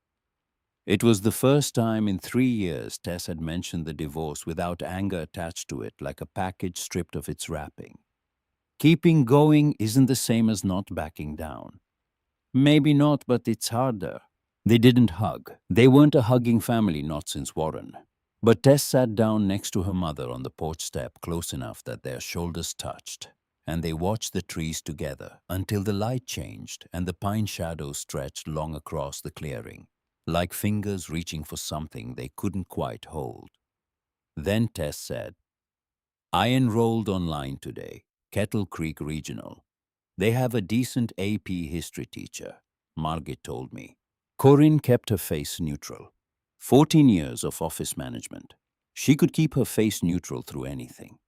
It was the first time in 3 years Tess had mentioned the divorce without anger attached to it, like a package stripped of its wrapping. Keeping going isn't the same as not backing down. Maybe not, but it's harder. They didn't hug. They weren't a hugging family, not since Warren. But Tess sat down next to her mother on the porch step, close enough that their shoulders touched, and they watched the trees together until the light changed and the pine shadows stretched long across the clearing, like fingers reaching for something they couldn't quite hold. Then Tess said, "I enrolled online today, Kettle Creek Regional. They have a decent AP history teacher," Margit told me. Corinne kept her face neutral. 14 years of office management. She could keep her face neutral through anything.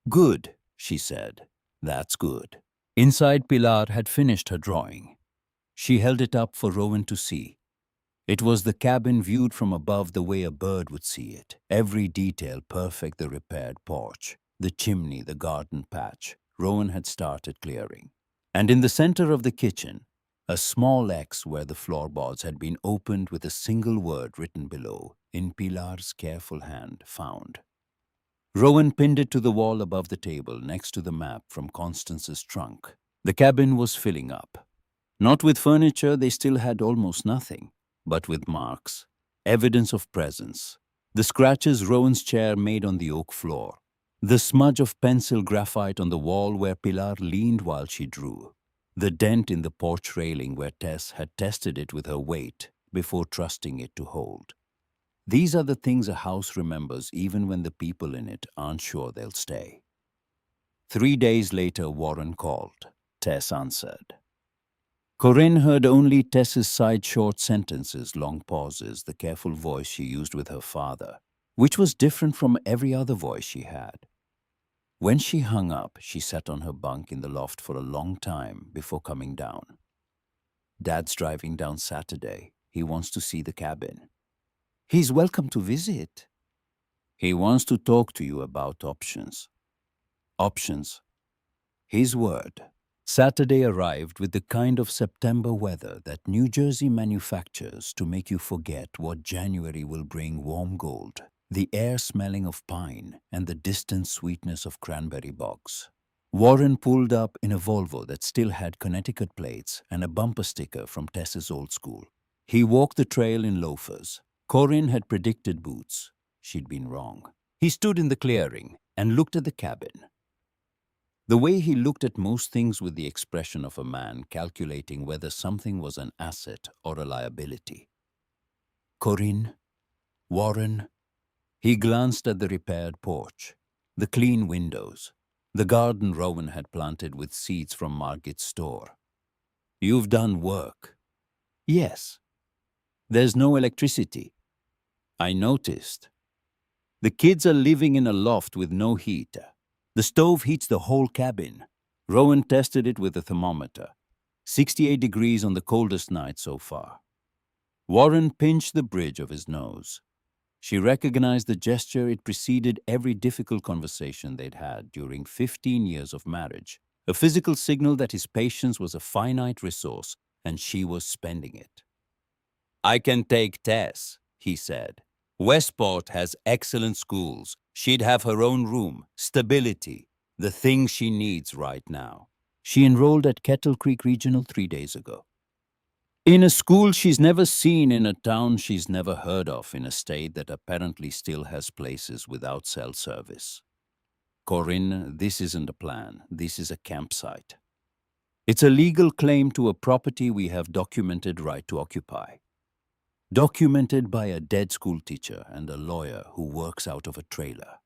"Good," she said. "That's good." Inside, Pilar had finished her drawing. She held it up for Rowan to see. It was the cabin viewed from above the way a bird would see it. Every detail perfect: the repaired porch, the chimney, the garden patch. Rowan had started clearing. And in the center of the kitchen, a small X where the floorboards had been opened with a single word written below, in Pilar's careful hand, "Found." Rowan pinned it to the wall above the table next to the map from Constance's trunk. The cabin was filling up. Not with furniture, they still had almost nothing, but with marks, evidence of presence. The scratches Rowan's chair made on the oak floor. The smudge of pencil graphite on the wall where Pilar leaned while she drew. The dent in the porch railing where Tess had tested it with her weight before trusting it to hold. These are the things a house remembers even when the people in it aren't sure they'll stay. 3 days later, Warren called. Tess answered. Corinne heard only Tess's side short sentences, long pauses, the careful voice she used with her father, which was different from every other voice she had. When she hung up, she sat on her bunk in the loft for a long time before coming down. "Dad's driving down Saturday. He wants to see the cabin." "He's welcome to visit." "He wants to talk to you about options." Options. His word. Saturday arrived with the kind of September weather that New Jersey manufactures to make you forget what January will bring: warm gold, the air smelling of pine, and the distant sweetness of cranberry bogs. Warren pulled up in a Volvo that still had Connecticut plates and a bumper sticker from Tess's old school. He walked the trail in loafers. Corinne had predicted boots. She'd been wrong. He stood in the clearing and looked at the cabin. The way he looked at most things, with the expression of a man calculating whether something was an asset or a liability. "Corinne? Warren?" He glanced at the repaired porch, the clean windows, the garden Rowan had planted with seeds from Margit's store. "You've done work." "Yes." "There's no electricity." "I noticed." "The kids are living in a loft with no heat. The stove heats the whole cabin." Rowan tested it with a thermometer. 68 degrees on the coldest night so far. Warren pinched the bridge of his nose. She recognized the gesture. It preceded every difficult conversation they'd had during 15 years of marriage, a physical signal that his patience was a finite resource and she was spending it. "I can take Tess," he said. "Westport has excellent schools. She'd have her own room, stability, the thing she needs right now." She enrolled at Kettle Creek Regional 3 days ago. In a school she's never seen, in a town she's never heard of, in a state that apparently still has places without cell service. "Corinne, this isn't a plan. This is a campsite. It's a legal claim to a property we have documented right to occupy. Documented by a dead school teacher and a lawyer who works out of a trailer."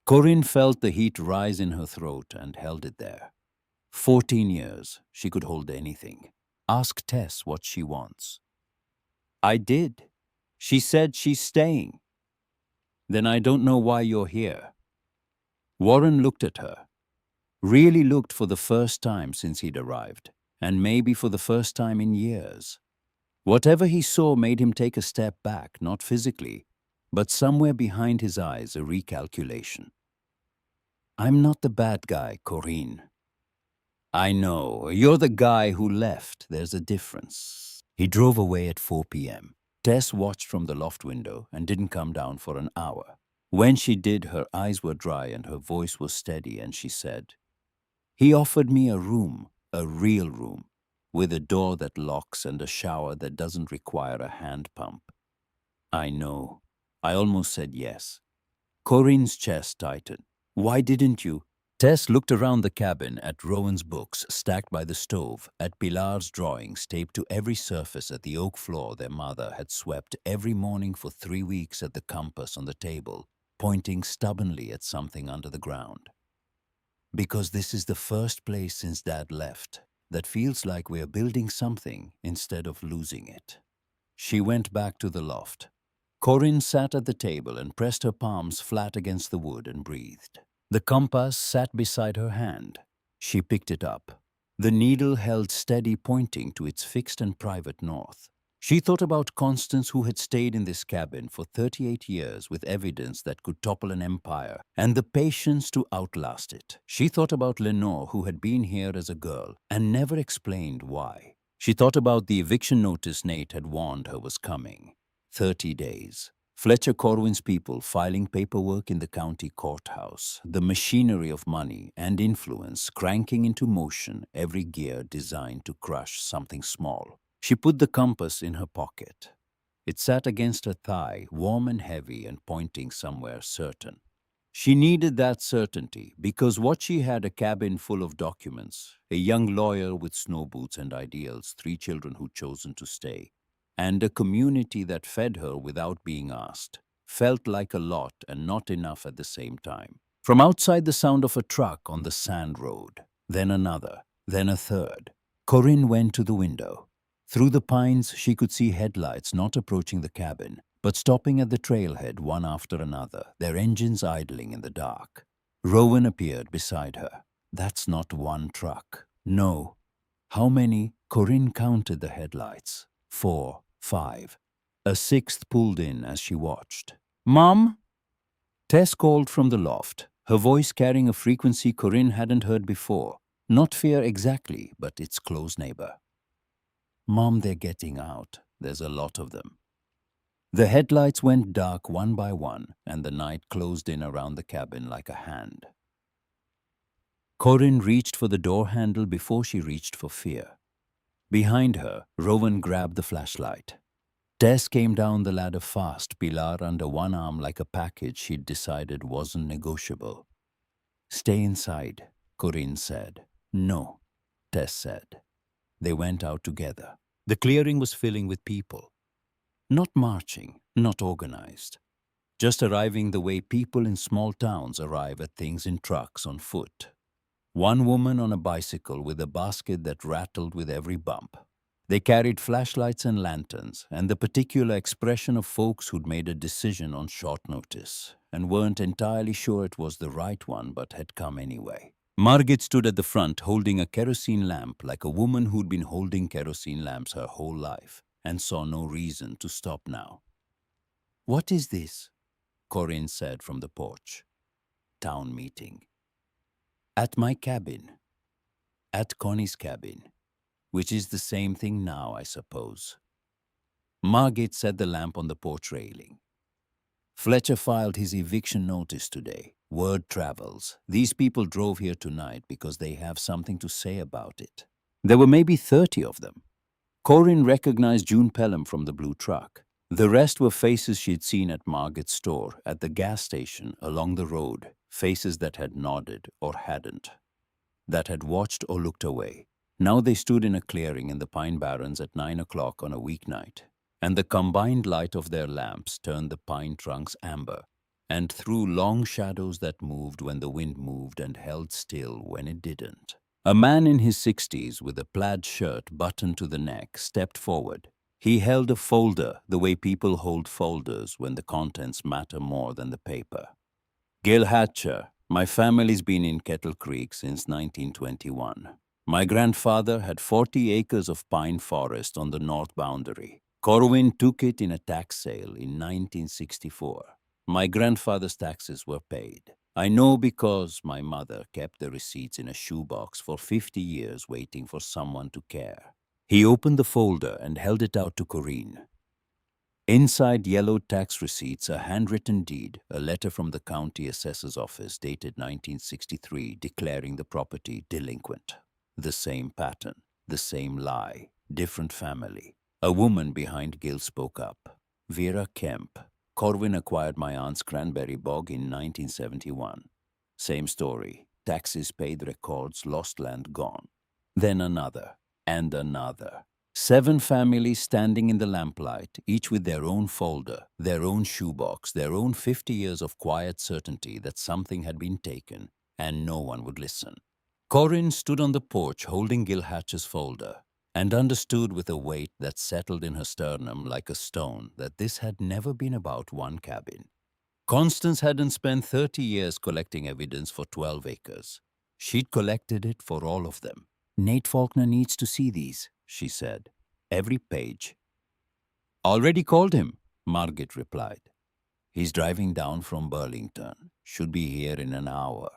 Corinne felt the heat rise in her throat and held it there. 14 years, she could hold anything. Ask Tess what she wants. "I did. She said she's staying." "Then I don't know why you're here." Warren looked at her. Really looked, for the first time since he'd arrived, and maybe for the first time in years. Whatever he saw made him take a step back, not physically, but somewhere behind his eyes, a recalculation. "I'm not the bad guy, Corinne." "I know. You're the guy who left. There's a difference." He drove away at 4 p.m. Tess watched from the loft window and didn't come down for an hour. When she did, her eyes were dry and her voice was steady, and she said, "He offered me a room, a real room. with a door that locks and a shower that doesn't require a hand pump. I know. I almost said yes. Corinne's chest tightened. Why didn't you? Tess looked around the cabin at Rowan's books stacked by the stove, at Pilar's drawings taped to every surface at the oak floor their mother had swept every morning for 3 weeks, at the compass on the table, pointing stubbornly at something under the ground. Because this is the first place since Dad left that feels like we're building something instead of losing it. She went back to the loft. Corinne sat at the table and pressed her palms flat against the wood and breathed. The compass sat beside her hand. She picked it up. The needle held steady, pointing to its fixed and private north. She thought about Constance, who had stayed in this cabin for 38 years with evidence that could topple an empire, and the patience to outlast it. She thought about Lenore, who had been here as a girl and never explained why. She thought about the eviction notice Nate had warned her was coming. 30 days. Fletcher Corwin's people filing paperwork in the county courthouse, the machinery of money and influence cranking into motion every gear designed to crush something small. She put the compass in her pocket. It sat against her thigh, warm and heavy and pointing somewhere certain. She needed that certainty because what she had, a cabin full of documents, a young lawyer with snow boots and ideals, 3 children who'd chosen to stay, and a community that fed her without being asked, felt like a lot and not enough at the same time. From outside, the sound of a truck on the sand road, then another, then a third. Corinne went to the window. Through the pines, she could see headlights not approaching the cabin, but stopping at the trailhead one after another, their engines idling in the dark. Rowan appeared beside her. That's not one truck. No. How many? Corinne counted the headlights. 4, 5. A 6th pulled in as she watched. "Mom?" Tess called from the loft, her voice carrying a frequency Corinne hadn't heard before. Not fear exactly, but its close neighbor. "Mom, they're getting out. There's a lot of them." The headlights went dark one by one, and the night closed in around the cabin like a hand. Corinne reached for the door handle before she reached for fear. Behind her, Rowan grabbed the flashlight. Tess came down the ladder fast, Pilar under one arm like a package she'd decided wasn't negotiable. "Stay inside," Corinne said. "No," Tess said. They went out together. The clearing was filling with people. Not marching, not organized. Just arriving the way people in small towns arrive at things in trucks on foot. One woman on a bicycle with a basket that rattled with every bump. They carried flashlights and lanterns, and the particular expression of folks who'd made a decision on short notice, and weren't entirely sure it was the right one but had come anyway. Margit stood at the front holding a kerosene lamp like a woman who'd been holding kerosene lamps her whole life, and saw no reason to stop now. "What is this?" Corinne said from the porch. "Town meeting." "At my cabin." "At Connie's cabin. Which is the same thing now, I suppose." Margit set the lamp on the porch railing. "Fletcher filed his eviction notice today. Word travels. These people drove here tonight because they have something to say about it. There were maybe 30 of them." Corinne recognized June Pelham from the blue truck. The rest were faces she'd seen at Margit's store, at the gas station, along the road, faces that had nodded or hadn't, that had watched or looked away. Now they stood in a clearing in the Pine Barrens at 9 o'clock on a weeknight, and the combined light of their lamps turned the pine trunks amber, and threw long shadows that moved when the wind moved and held still when it didn't. A man in his 60s with a plaid shirt buttoned to the neck stepped forward. He held a folder the way people hold folders when the contents matter more than the paper. "Gil Hatcher, my family's been in Kettle Creek since 1921. My grandfather had 40 acres of pine forest on the north boundary. Corwin took it in a tax sale in 1964. My grandfather's taxes were paid. I know because my mother kept the receipts in a shoebox for 50 years waiting for someone to care." He opened the folder and held it out to Corinne. Inside yellowed tax receipts, a handwritten deed, a letter from the county assessor's office dated 1963 declaring the property delinquent. The same pattern. The same lie, different family. A woman behind Gil spoke up. Vera Kemp. Corwin acquired my aunt's cranberry bog in 1971. Same story. Taxes paid, records, lost land gone. Then another, and another. 7 families standing in the lamplight, each with their own folder, their own shoebox, their own 50 years of quiet certainty that something had been taken, and no one would listen. Corinne stood on the porch holding Gil Hatch's folder, and understood with a weight that settled in her sternum like a stone that this had never been about one cabin. Constance hadn't spent 30 years collecting evidence for 12 acres. She'd collected it for all of them. Nate Falkner needs to see these, she said. Every page. Already called him, Margit replied. He's driving down from Burlington. Should be here in an hour.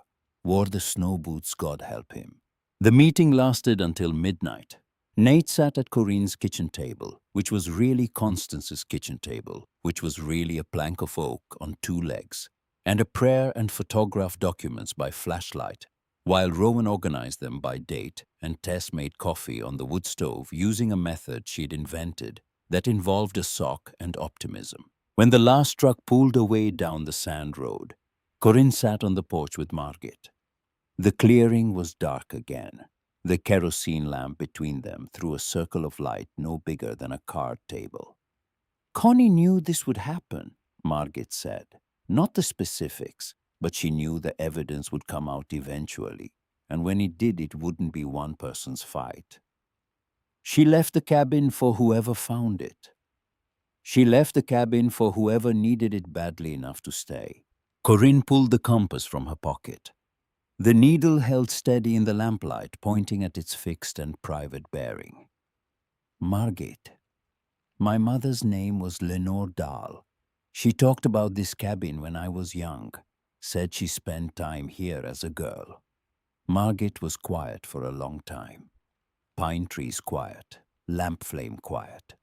Wore the snow boots, God help him. The meeting lasted until midnight. Nate sat at Corinne's kitchen table, which was really Constance's kitchen table, which was really a plank of oak on 2 legs, and a prayer and photographed documents by flashlight, while Rowan organized them by date and Tess made coffee on the wood stove using a method she'd invented that involved a sock and optimism. When the last truck pulled away down the sand road, Corinne sat on the porch with Margit. The clearing was dark again. The kerosene lamp between them threw a circle of light no bigger than a card table. Connie knew this would happen, Margit said. Not the specifics, but she knew the evidence would come out eventually, and when it did, it wouldn't be one person's fight. She left the cabin for whoever found it. She left the cabin for whoever needed it badly enough to stay. Corinne pulled the compass from her pocket. The needle held steady in the lamplight, pointing at its fixed and private bearing. Margit. My mother's name was Lenore Dahl. She talked about this cabin when I was young. Said she spent time here as a girl. Margit was quiet for a long time. Pine trees quiet, lamp flame quiet.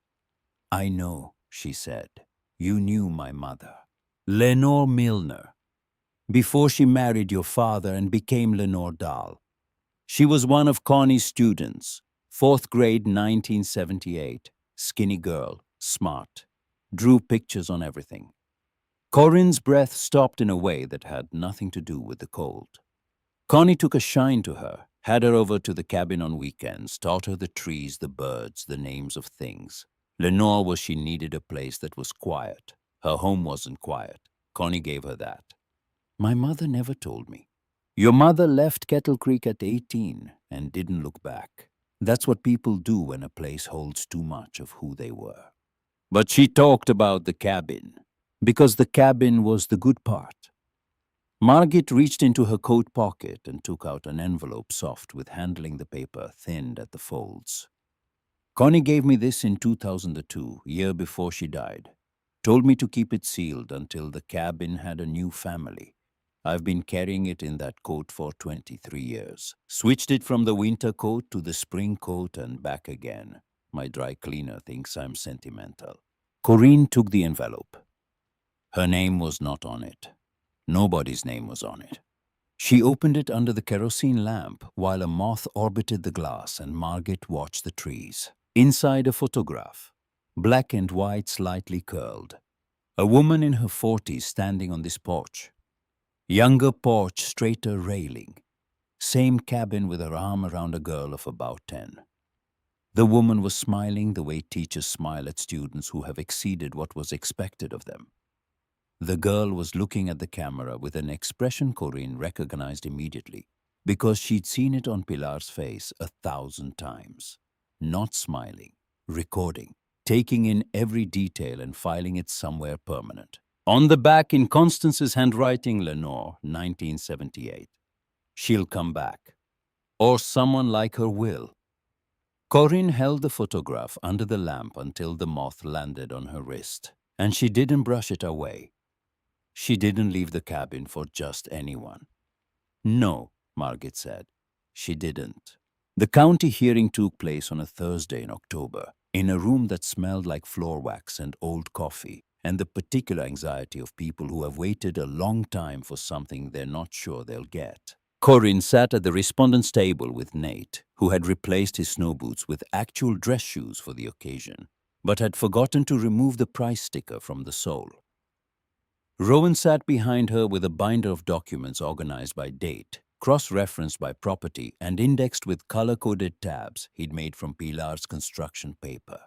I know, she said. You knew my mother. Lenore Milner. Before she married your father and became Lenore Dahl. She was one of Connie's students, 4th grade 1978, skinny girl, smart, drew pictures on everything. Corinne's breath stopped in a way that had nothing to do with the cold. Connie took a shine to her, had her over to the cabin on weekends, taught her the trees, the birds, the names of things. Lenore was she needed a place that was quiet. Her home wasn't quiet. Connie gave her that. My mother never told me. Your mother left Kettle Creek at 18 and didn't look back. That's what people do when a place holds too much of who they were. But she talked about the cabin, because the cabin was the good part. Margit reached into her coat pocket and took out an envelope soft with handling the paper thinned at the folds. Connie gave me this in 2002, year before she died. Told me to keep it sealed until the cabin had a new family. I've been carrying it in that coat for 23 years. Switched it from the winter coat to the spring coat and back again. My dry cleaner thinks I'm sentimental. Corinne took the envelope. Her name was not on it. Nobody's name was on it. She opened it under the kerosene lamp while a moth orbited the glass and Margit watched the trees. Inside a photograph, black and white, slightly curled. A woman in her 40s standing on this porch. Younger porch, straighter railing. Same cabin with her arm around a girl of about 10. The woman was smiling the way teachers smile at students who have exceeded what was expected of them. The girl was looking at the camera with an expression Corinne recognized immediately because she'd seen it on Pilar's face 1,000 times. Not smiling, recording, taking in every detail and filing it somewhere permanent. On the back in Constance's handwriting, Lenore, 1978. She'll come back. Or someone like her will. Corinne held the photograph under the lamp until the moth landed on her wrist, and she didn't brush it away. She didn't leave the cabin for just anyone. No, Margit said. She didn't. The county hearing took place on a Thursday in October, in a room that smelled like floor wax and old coffee, and the particular anxiety of people who have waited a long time for something they're not sure they'll get. Corwin sat at the respondent's table with Nate, who had replaced his snow boots with actual dress shoes for the occasion, but had forgotten to remove the price sticker from the sole. Rowan sat behind her with a binder of documents organized by date, cross-referenced by property, and indexed with color-coded tabs he'd made from Pilar's construction paper.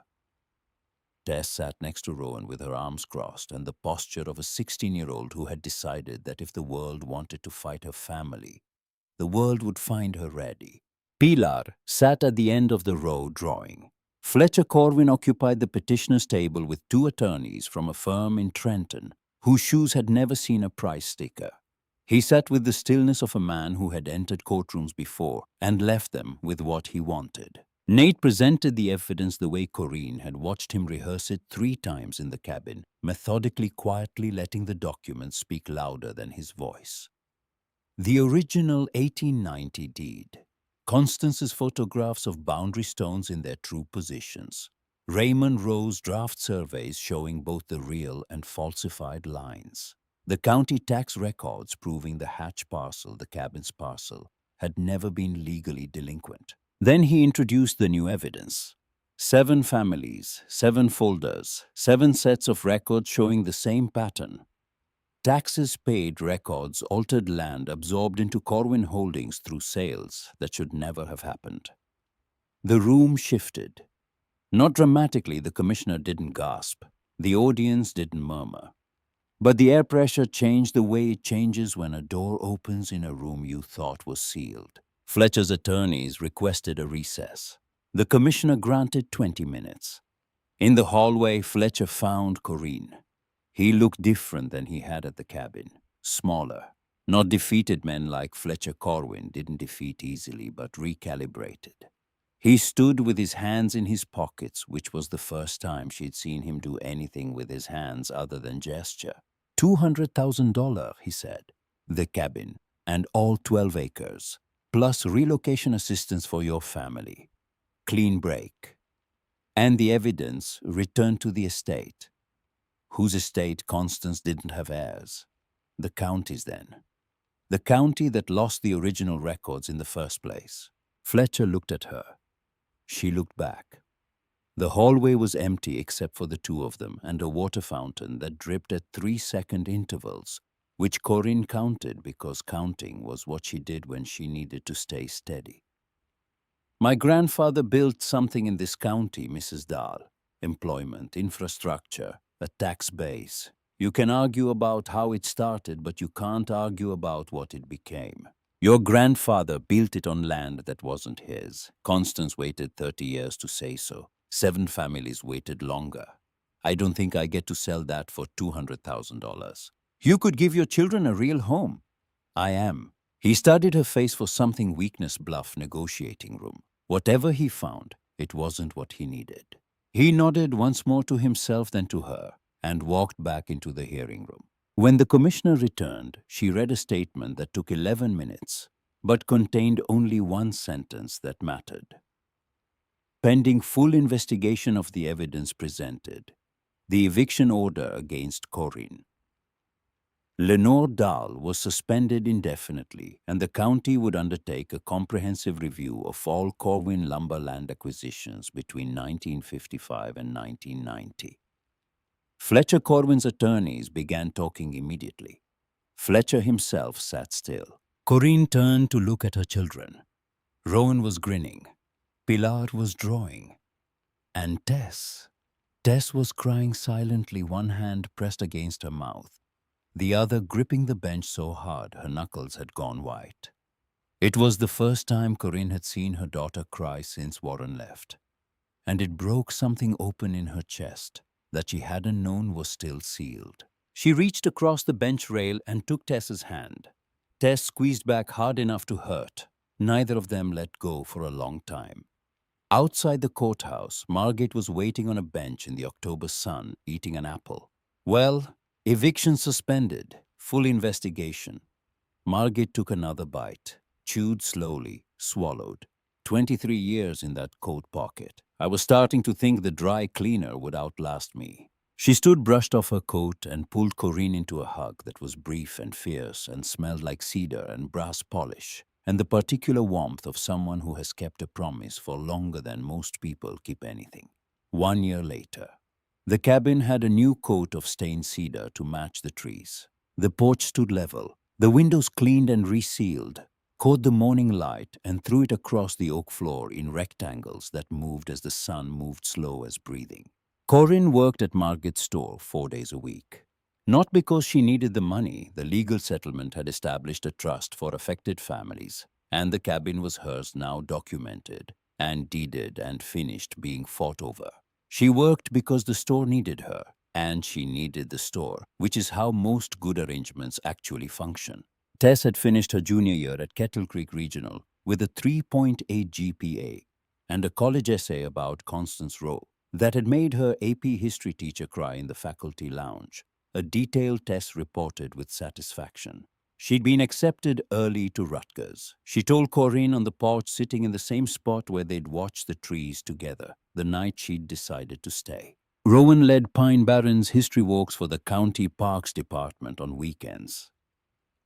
Tess sat next to Rowan with her arms crossed and the posture of a 16-year-old who had decided that if the world wanted to fight her family, the world would find her ready. Pilar sat at the end of the row drawing. Fletcher Corwin occupied the petitioner's table with two attorneys from a firm in Trenton, whose shoes had never seen a price sticker. He sat with the stillness of a man who had entered courtrooms before and left them with what he wanted. Nate presented the evidence the way Corrine had watched him rehearse it 3 times in the cabin, methodically, quietly letting the documents speak louder than his voice. The original 1890 deed. Constance's photographs of boundary stones in their true positions. Raymond Rowe's draft surveys showing both the real and falsified lines. The county tax records proving the Hatch parcel, the cabin's parcel, had never been legally delinquent. Then he introduced the new evidence. 7 families, 7 folders, 7 sets of records showing the same pattern. Taxes paid records altered land absorbed into Corwin holdings through sales that should never have happened. The room shifted. Not dramatically, the commissioner didn't gasp. The audience didn't murmur. But the air pressure changed the way it changes when a door opens in a room you thought was sealed. Fletcher's attorneys requested a recess. The commissioner granted 20 minutes. In the hallway, Fletcher found Corrine. He looked different than he had at the cabin, smaller. Not defeated men like Fletcher Corwin didn't defeat easily, but recalibrated. He stood with his hands in his pockets, which was the first time she'd seen him do anything with his hands other than gesture. $200,000, he said. The cabin, and all 12 acres, plus relocation assistance for your family. Clean break. And the evidence returned to the estate. Whose estate Constance didn't have heirs? The county's then. The county that lost the original records in the first place. Fletcher looked at her. She looked back. The hallway was empty except for the two of them and a water fountain that dripped at 3-second intervals, which Corrine counted because counting was what she did when she needed to stay steady. My grandfather built something in this county, Mrs. Dahl. Employment, infrastructure, a tax base. You can argue about how it started, but you can't argue about what it became. Your grandfather built it on land that wasn't his. Constance waited 30 years to say so. 7 families waited longer. I don't think I get to sell that for $200,000. You could give your children a real home. I am. He studied her face for something weakness bluff negotiating room. Whatever he found, it wasn't what he needed. He nodded once more to himself then to her and walked back into the hearing room. When the commissioner returned, she read a statement that took 11 minutes, but contained only one sentence that mattered. Pending full investigation of the evidence presented, the eviction order against Corrine. Lenore Dahl was suspended indefinitely, and the county would undertake a comprehensive review of all Corwin lumber land acquisitions between 1955 and 1990. Fletcher Corwin's attorneys began talking immediately. Fletcher himself sat still. Corrine turned to look at her children. Rowan was grinning. Pilar was drawing. And Tess was crying silently, one hand pressed against her mouth, the other gripping the bench so hard her knuckles had gone white. It was the first time Corrine had seen her daughter cry since Warren left, and it broke something open in her chest that she hadn't known was still sealed. She reached across the bench rail and took Tess's hand. Tess squeezed back hard enough to hurt. Neither of them let go for a long time. Outside the courthouse, Margate was waiting on a bench in the October sun, eating an apple. Well, eviction suspended, full investigation. Margate took another bite, chewed slowly, swallowed. 23 years in that coat pocket. I was starting to think the dry cleaner would outlast me. She stood, brushed off her coat, and pulled Corrine into a hug that was brief and fierce and smelled like cedar and brass polish, and the particular warmth of someone who has kept a promise for longer than most people keep anything. 1 year later, the cabin had a new coat of stained cedar to match the trees. The porch stood level, the windows cleaned and resealed, caught the morning light and threw it across the oak floor in rectangles that moved as the sun moved slow as breathing. Corwin worked at Margaret's store 4 days a week. Not because she needed the money, the legal settlement had established a trust for affected families, and the cabin was hers now, documented and deeded and finished being fought over. She worked because the store needed her, and she needed the store, which is how most good arrangements actually function. Tess had finished her junior year at Kettle Creek Regional with a 3.8 GPA and a college essay about Constance Rowe that had made her AP history teacher cry in the faculty lounge. A detailed Tess reported with satisfaction. She'd been accepted early to Rutgers. She told Corrine on the porch, sitting in the same spot where they'd watched the trees together the night she'd decided to stay. Rowan led Pine Barrens history walks for the county parks department on weekends.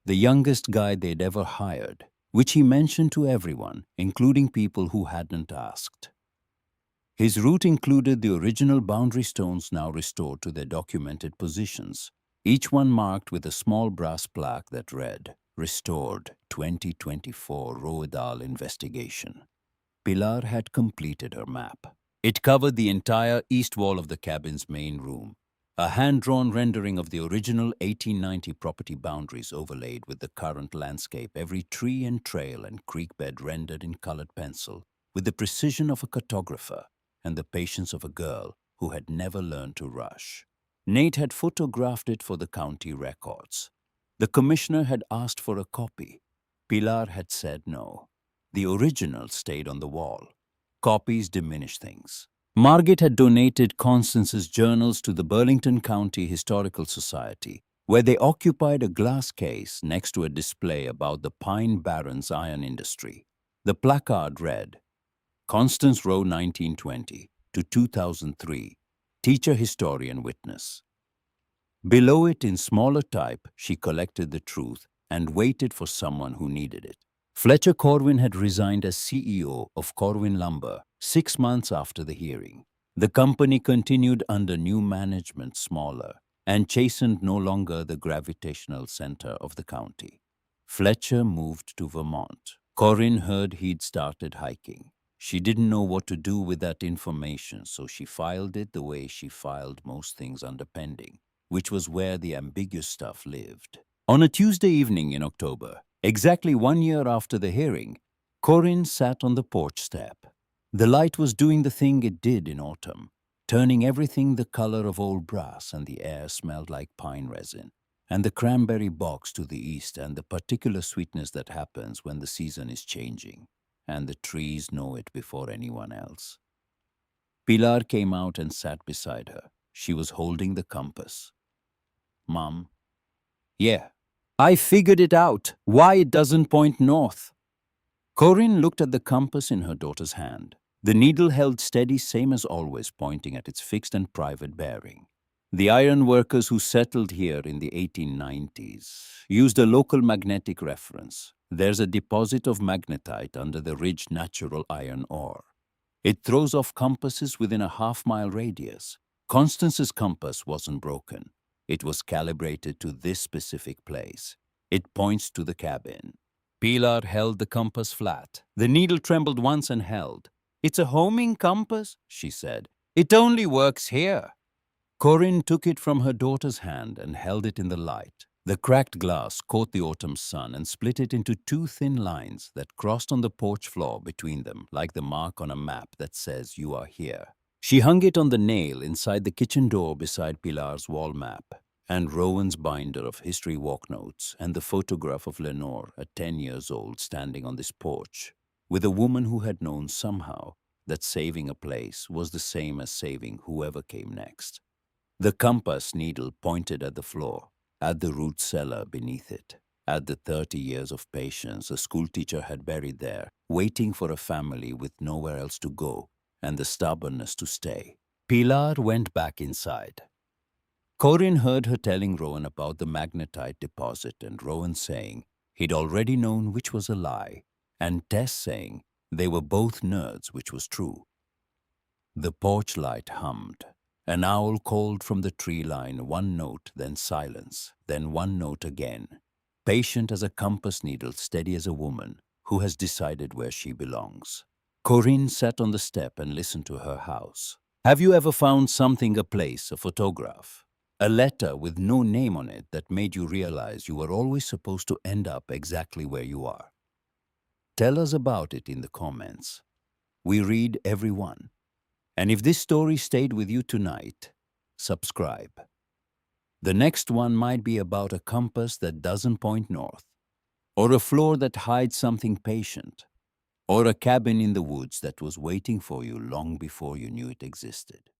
The youngest guy they'd ever hired, which he mentioned to everyone, including people who hadn't asked. His route included the original boundary stones now restored to their documented positions, each one marked with a small brass plaque that read, "Restored 2024 Roedal Investigation." Pilar had completed her map. It covered the entire east wall of the cabin's main room, a hand-drawn rendering of the original 1890 property boundaries overlaid with the current landscape, every tree and trail and creek bed rendered in colored pencil, with the precision of a cartographer and the patience of a girl who had never learned to rush. Nate had photographed it for the county records. The commissioner had asked for a copy. Pilar had said no. The original stayed on the wall. Copies diminish things. Margaret had donated Constance's journals to the Burlington County Historical Society, where they occupied a glass case next to a display about the Pine Barrens iron industry. The placard read, "Constance Rowe 1920 to 2003, teacher, historian, witness." Below it in smaller type, she collected the truth and waited for someone who needed it. Fletcher Corwin had resigned as CEO of Corwin Lumber 6 months after the hearing. The company continued under new management, smaller, and chastened no longer the gravitational center of the county. Fletcher moved to Vermont. Corwin heard he'd started hiking. She didn't know what to do with that information, so she filed it the way she filed most things under pending, which was where the ambiguous stuff lived. On a Tuesday evening in October, exactly 1 year after the hearing, Corwin sat on the porch step. The light was doing the thing it did in autumn, turning everything the color of old brass, and the air smelled like pine resin, and the cranberry box to the east, and the particular sweetness that happens when the season is changing, and the trees know it before anyone else. Pilar came out and sat beside her. She was holding the compass. "Mom." "Yeah, I figured it out, why it doesn't point north." Corwin looked at the compass in her daughter's hand. The needle held steady, same as always, pointing at its fixed and private bearing. The iron workers who settled here in the 1890s used a local magnetic reference. There's a deposit of magnetite under the ridge, natural iron ore. It throws off compasses within a half-mile radius. Constance's compass wasn't broken. It was calibrated to this specific place. It points to the cabin. Pilar held the compass flat. The needle trembled once and held. "It's a homing compass," she said. "It only works here." Corwin took it from her daughter's hand and held it in the light. The cracked glass caught the autumn sun and split it into two thin lines that crossed on the porch floor between them, like the mark on a map that says "You are here." She hung it on the nail inside the kitchen door beside Pilar's wall map, and Rowan's binder of history walk notes, and the photograph of Lenore at 10 years old standing on this porch, with a woman who had known somehow that saving a place was the same as saving whoever came next. The compass needle pointed at the floor, at the root cellar beneath it, at the 30 years of patience a schoolteacher had buried there, waiting for a family with nowhere else to go, and the stubbornness to stay. Pilar went back inside. Corwin heard her telling Rowan about the magnetite deposit and Rowan saying he'd already known which was a lie, and Tess saying they were both nerds, which was true. The porch light hummed. An owl called from the tree line, one note, then silence, then one note again. Patient as a compass needle, steady as a woman who has decided where she belongs. Corinne sat on the step and listened to her house. Have you ever found something, a place, a photograph, a letter with no name on it that made you realize you were always supposed to end up exactly where you are? Tell us about it in the comments. We read every one. And if this story stayed with you tonight, subscribe. The next one might be about a compass that doesn't point north, or a floor that hides something patient, or a cabin in the woods that was waiting for you long before you knew it existed.